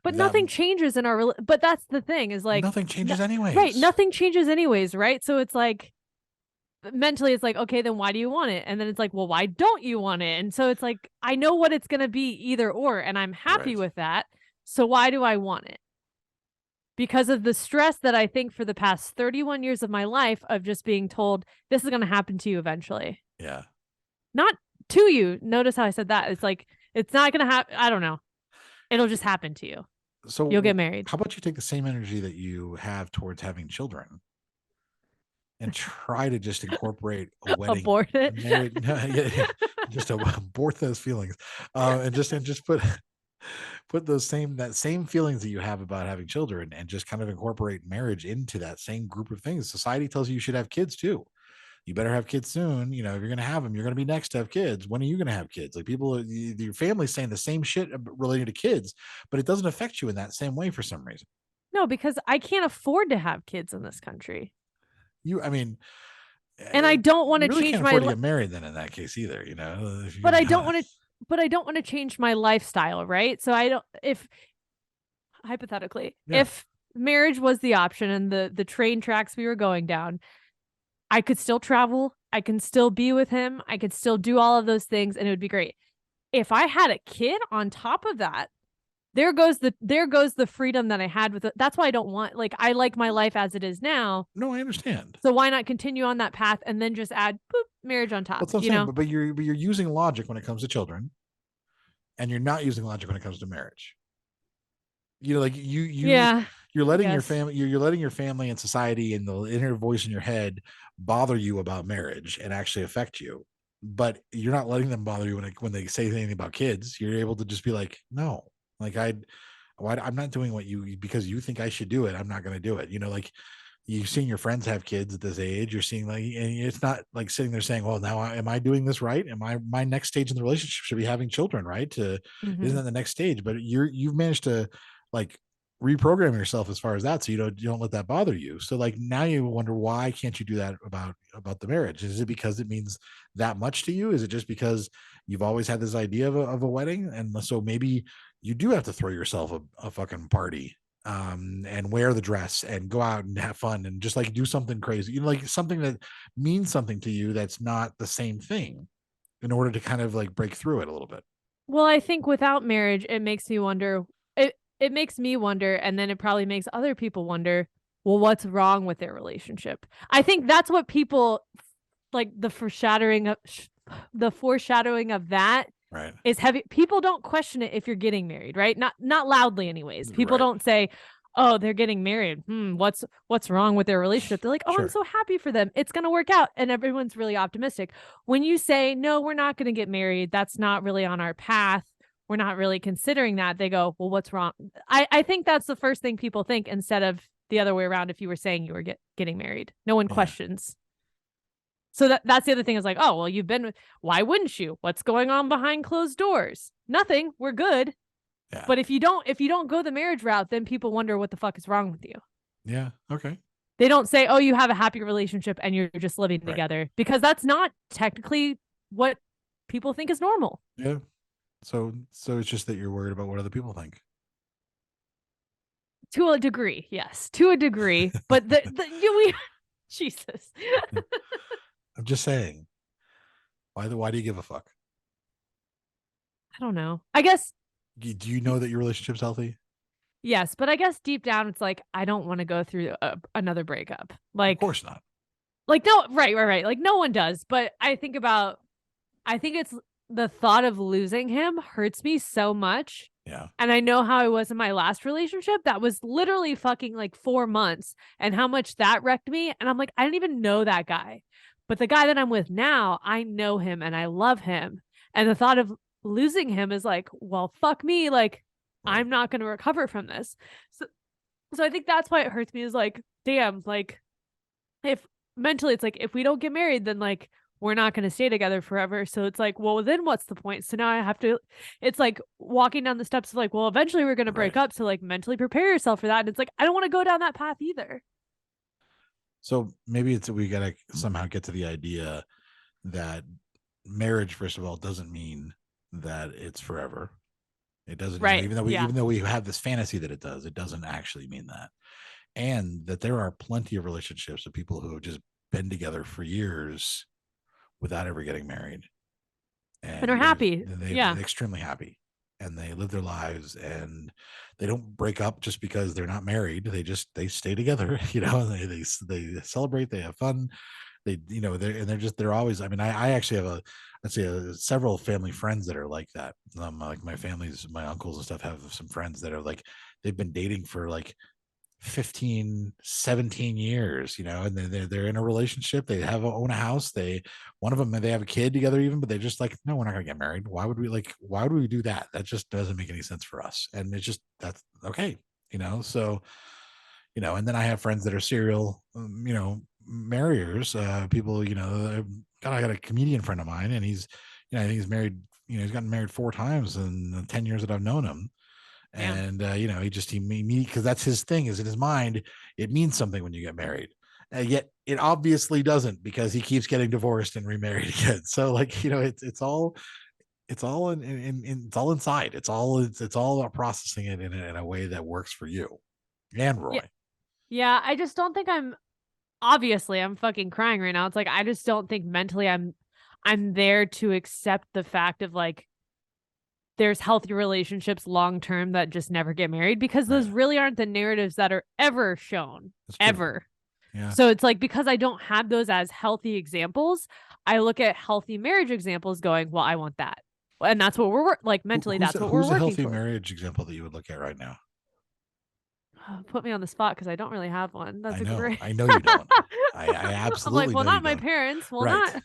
But nothing changes in our, but that's the thing is like nothing changes anyways. Right. Nothing changes anyways. Right. So it's like, mentally it's like, okay, then why do you want it? And then it's like, well, why don't you want it? And so it's like, I know what it's going to be either or, and I'm happy with that. So why do I want it? Because of the stress that I think for the past 31 years of my life of just being told this is going to happen to you eventually. Yeah. Not to you. Notice how I said that. It's like, it's not going to happen. I don't know. It'll just happen to you. So you'll get married. How about you take the same energy that you have towards having children and try to just incorporate a wedding, abort it, just abort those feelings, and just put those same feelings that you have about having children, and just kind of incorporate marriage into that same group of things. Society tells you should have kids too. You better have kids soon. If you're going to have them, you're going to be next to have kids. When are you going to have kids? Like your family's saying the same shit related to kids, but it doesn't affect you in that same way for some reason. No, because I can't afford to have kids in this country. And I don't want to really change can't my afford to get married then in that case either, But I don't want to change my lifestyle, right? So if hypothetically, if marriage was the option and the train tracks we were going down, I could still travel, I can still be with him, I could still do all of those things, and it would be great. If I had a kid on top of that, there goes the freedom that I had with it. That's why I don't want, I like my life as it is now. No, I understand. So why not continue on that path and then just add marriage on top? That's what I'm saying, but you're using logic when it comes to children, and you're not using logic when it comes to marriage. You're letting your family, you're letting your family and society and the inner voice in your head bother you about marriage and actually affect you, but you're not letting them bother you when they say anything about kids. You're able to just be like, no, I'm not doing what because you think I should do it. I'm not going to do it. You've seen your friends have kids at this age. You're seeing and it's not like sitting there saying, well, now am I doing this right? My next stage in the relationship should be having children, right? Isn't that the next stage? But you've managed to reprogram yourself as far as that, so you don't let that bother you. So now you wonder, why can't you do that about the marriage? Is it because it means that much to you? Is it just because you've always had this idea of a wedding, and so maybe you do have to throw yourself a fucking party, and wear the dress and go out and have fun and just do something crazy, something that means something to you that's not the same thing, in order to kind of break through it a little bit? Well, I think without marriage, it makes me wonder. It makes me wonder, and then it probably makes other people wonder, well, what's wrong with their relationship? I think that's what people the foreshadowing of that is heavy. People don't question it if you're getting married, right? Not loudly anyways. People don't say, oh, they're getting married. What's wrong with their relationship? They're like, oh, I'm so happy for them. It's going to work out. And everyone's really optimistic. When you say, no, we're not going to get married, that's not really on our path, we're not really considering that, they go, well, what's wrong? I think that's the first thing people think, instead of the other way around. If you were saying you were getting married, no one questions. So that's the other thing, is oh, well, you've been, why wouldn't you? What's going on behind closed doors? Nothing. We're good. Yeah. But if you don't go the marriage route, then people wonder what the fuck is wrong with you. Yeah. Okay. They don't say, oh, you have a happy relationship and you're just living together, because that's not technically what people think is normal. Yeah. So it's just that you're worried about what other people think. To a degree, yes, to a degree, but Jesus. I'm just saying. Why do you give a fuck? I don't know. I guess. Do you know that your relationship's healthy? Yes, but I guess deep down it's like I don't want to go through another breakup. Like, Of course not. like no, right. Like no one does. But I think it's the thought of losing him hurts me so much. Yeah. And I know how I was in my last relationship that was literally fucking like 4 months and how much that wrecked me. And I'm like, I didn't even know that guy. But the guy that I'm with now, I know him and I love him. And the thought of losing him is like, well, fuck me. Like, Right. I'm not going to recover from this. So I think that's why it hurts me is like, damn, like if mentally it's like, if we don't get married, then like, we're not going to stay together forever. So it's like, well, then what's the point? So now I have to, it's like walking down the steps of like, well, eventually we're going to break Right. up. So like mentally prepare yourself for that. And it's like, I don't want to go down that path either. So maybe it's we got to somehow get to the idea that marriage, first of all, doesn't mean that it's forever. It doesn't, Right. even though we have this fantasy that it does, it doesn't actually mean that. And that there are plenty of relationships of people who have just been together for years without ever getting married. And are happy. They're extremely happy. And they live their lives and they don't break up just because they're not married. They stay together, they celebrate, they have fun. They're always, I mean, I actually have several family friends that are like that. Like my uncles and stuff have some friends that are like, they've been dating for like 15, 17 years, and they're in a relationship. They own a house. One of them, they have a kid together even, but they're just like, no, we're not going to get married. Why would we do that? That just doesn't make any sense for us. And it's just, that's okay. So, and then I have friends that are serial, marriers, people, I got a comedian friend of mine and he's, I think he's married, he's gotten married 4 times in the 10 years that I've known him. And because that's his thing, is in his mind it means something when you get married, yet it obviously doesn't, because he keeps getting divorced and remarried again. So like, it's all it's all it's all inside. It's all about processing it in a way that works for you and Roy. Yeah, I just don't think I'm fucking crying right now. It's like I just don't think mentally I'm there to accept the fact of like there's healthy relationships long term that just never get married, because those really aren't the narratives that are ever shown ever. Yeah. So it's like, because I don't have those as healthy examples, I look at healthy marriage examples going, well, I want that. And that's what we're like mentally. That's what we're working Who's a healthy toward. marriage example that you would look at right now? Put me on the spot because I don't really have one. That's great. I know you don't. I absolutely. I'm like, well, not my parents. Well, not.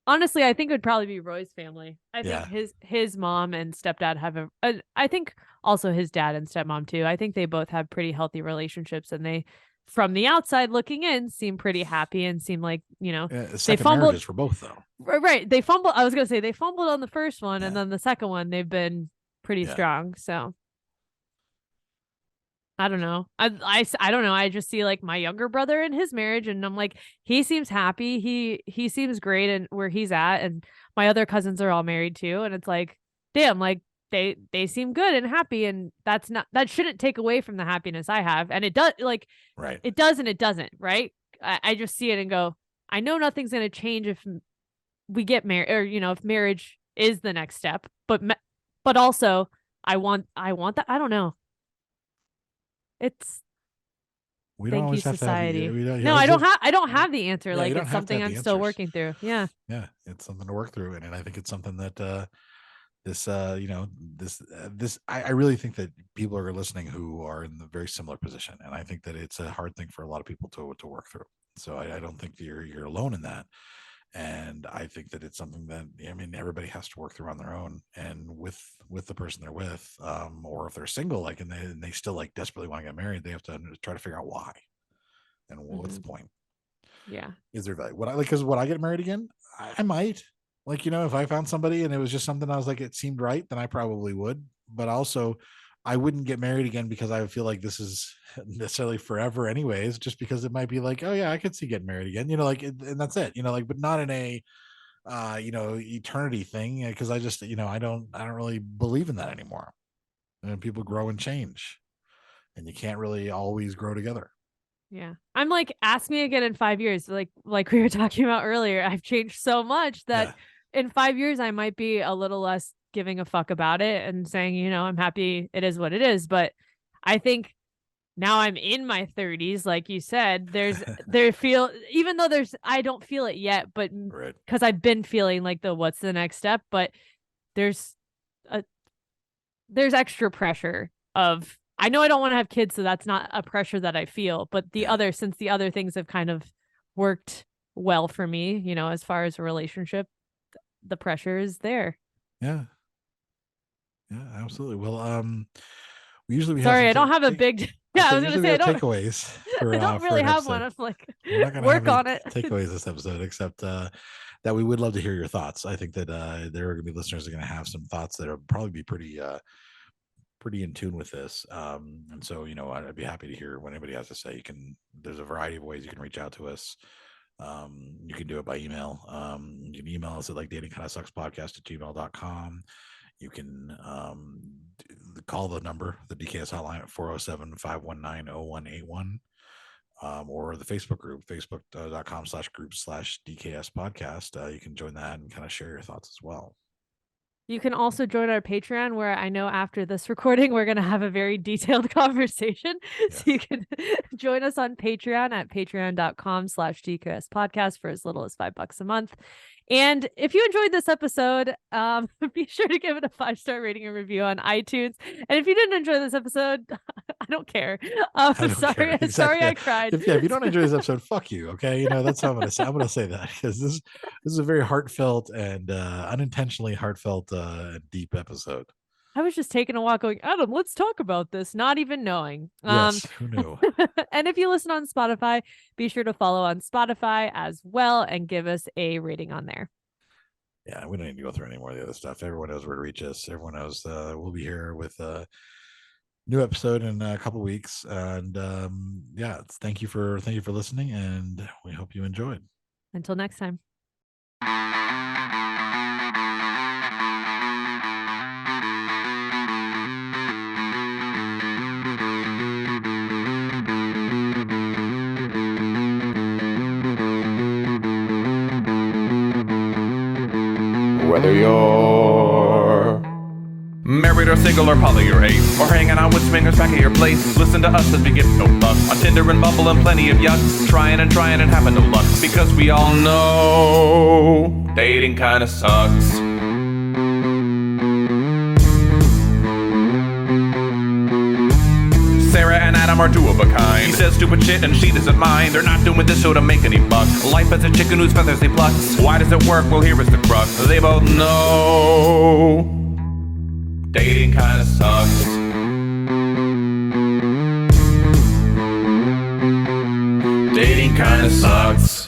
Honestly, I think it would probably be Roy's family. I think his mom and stepdad have I think also his dad and stepmom too. I think they both have pretty healthy relationships, and they, from the outside looking in, seem pretty happy and seem like, they fumbled for both though. Right. They fumbled. I was going to say they fumbled on the first one, and then the second one, they've been pretty strong. So I don't know. I don't know. I just see like my younger brother in his marriage, and I'm like, he seems happy. He seems great and where he's at, and my other cousins are all married too, and it's like, damn, like they seem good and happy, and that shouldn't take away from the happiness I have, and it does. Like, it does and it doesn't. Right? I just see it and go, I know nothing's gonna change if we get married, or if marriage is the next step, but also I want that. I don't know. Thank you, society. No, I don't have the answer. Like, it's something I'm still working through. Yeah. Yeah. It's something to work through. And I think it's something that, I really think that people are listening who are in a very similar position. And I think that it's a hard thing for a lot of people to work through. So I don't think you're alone in that. And I think that it's something that, everybody has to work through on their own, and with the person they're with, or if they're single, like, and they still like desperately want to get married, they have to try to figure out why and what's the point. Yeah. Is there value? Because would I get married again? I might, like, if I found somebody and it was just something I was like, it seemed right, then I probably would. But also, I wouldn't get married again because I feel like this is necessarily forever anyways, just because it might be like, oh yeah, I could see getting married again, and that's it, but not in a, eternity thing. Cause I just, I don't really believe in that anymore. And people grow and change, and you can't really always grow together. Yeah. I'm like, ask me again in 5 years. Like we were talking about earlier, I've changed so much that in 5 years, I might be a little less giving a fuck about it and saying, I'm happy it is what it is. But I think now I'm in my 30s, like you said, even though I don't feel it yet, but because I've been feeling like what's the next step, but there's extra pressure of, I know I don't want to have kids, so that's not a pressure that I feel, but since the other things have kind of worked well for me, you know, as far as a relationship, the pressure is there. Yeah, absolutely. Well, we I don't have a big I was gonna say, I don't takeaways for, I don't really have one. I'm like, we're not gonna work have on it. takeaways this episode, except that we would love to hear your thoughts. I think that there are gonna be listeners that are gonna have some thoughts that will probably be pretty in tune with this. And so, you know, I'd be happy to hear what anybody has to say. There's a variety of ways you can reach out to us. You can do it by email. You can email us at datingkindasuckspodcast@gmail.com. You can call the number, the DKS Hotline, at 407-519-0181, or the Facebook group, facebook.com/group/DKS podcast. You can join that and kind of share your thoughts as well. You can also join our Patreon, where I know after this recording, we're going to have a very detailed conversation. Yes. So you can join us on Patreon at patreon.com/DKS podcast for as little as $5 a month. And if you enjoyed this episode, be sure to give it a 5-star rating and review on iTunes. And if you didn't enjoy this episode, I don't care. Sorry, exactly. Sorry I cried. If you don't enjoy this episode, fuck you. Okay, you know, that's how I'm gonna say. I'm gonna say that, because this is a very heartfelt and unintentionally heartfelt, deep episode. I was just taking a walk going, Adam, let's talk about this, not even knowing. Yes, who knew? And if you listen on Spotify, be sure to follow on Spotify as well and give us a rating on there. Yeah, we don't need to go through any more of the other stuff. Everyone knows where to reach us. Everyone knows we'll be here with a new episode in a couple weeks. And thank you for listening, and we hope you enjoyed. Until next time. Whether you're married or single or poly or ace, or hanging out with swingers back at your place, listen to us as we give no fuck on Tinder and Bumble and plenty of yuck, trying and having no luck, because we all know dating kinda sucks. Sarah and Adam are two of a kind. He says stupid shit and she doesn't mind. They're not doing this show to make any buck. Life as a chicken whose feathers they pluck. Why does it work? Well, here is the crux. They both know dating kinda sucks. Dating kinda sucks.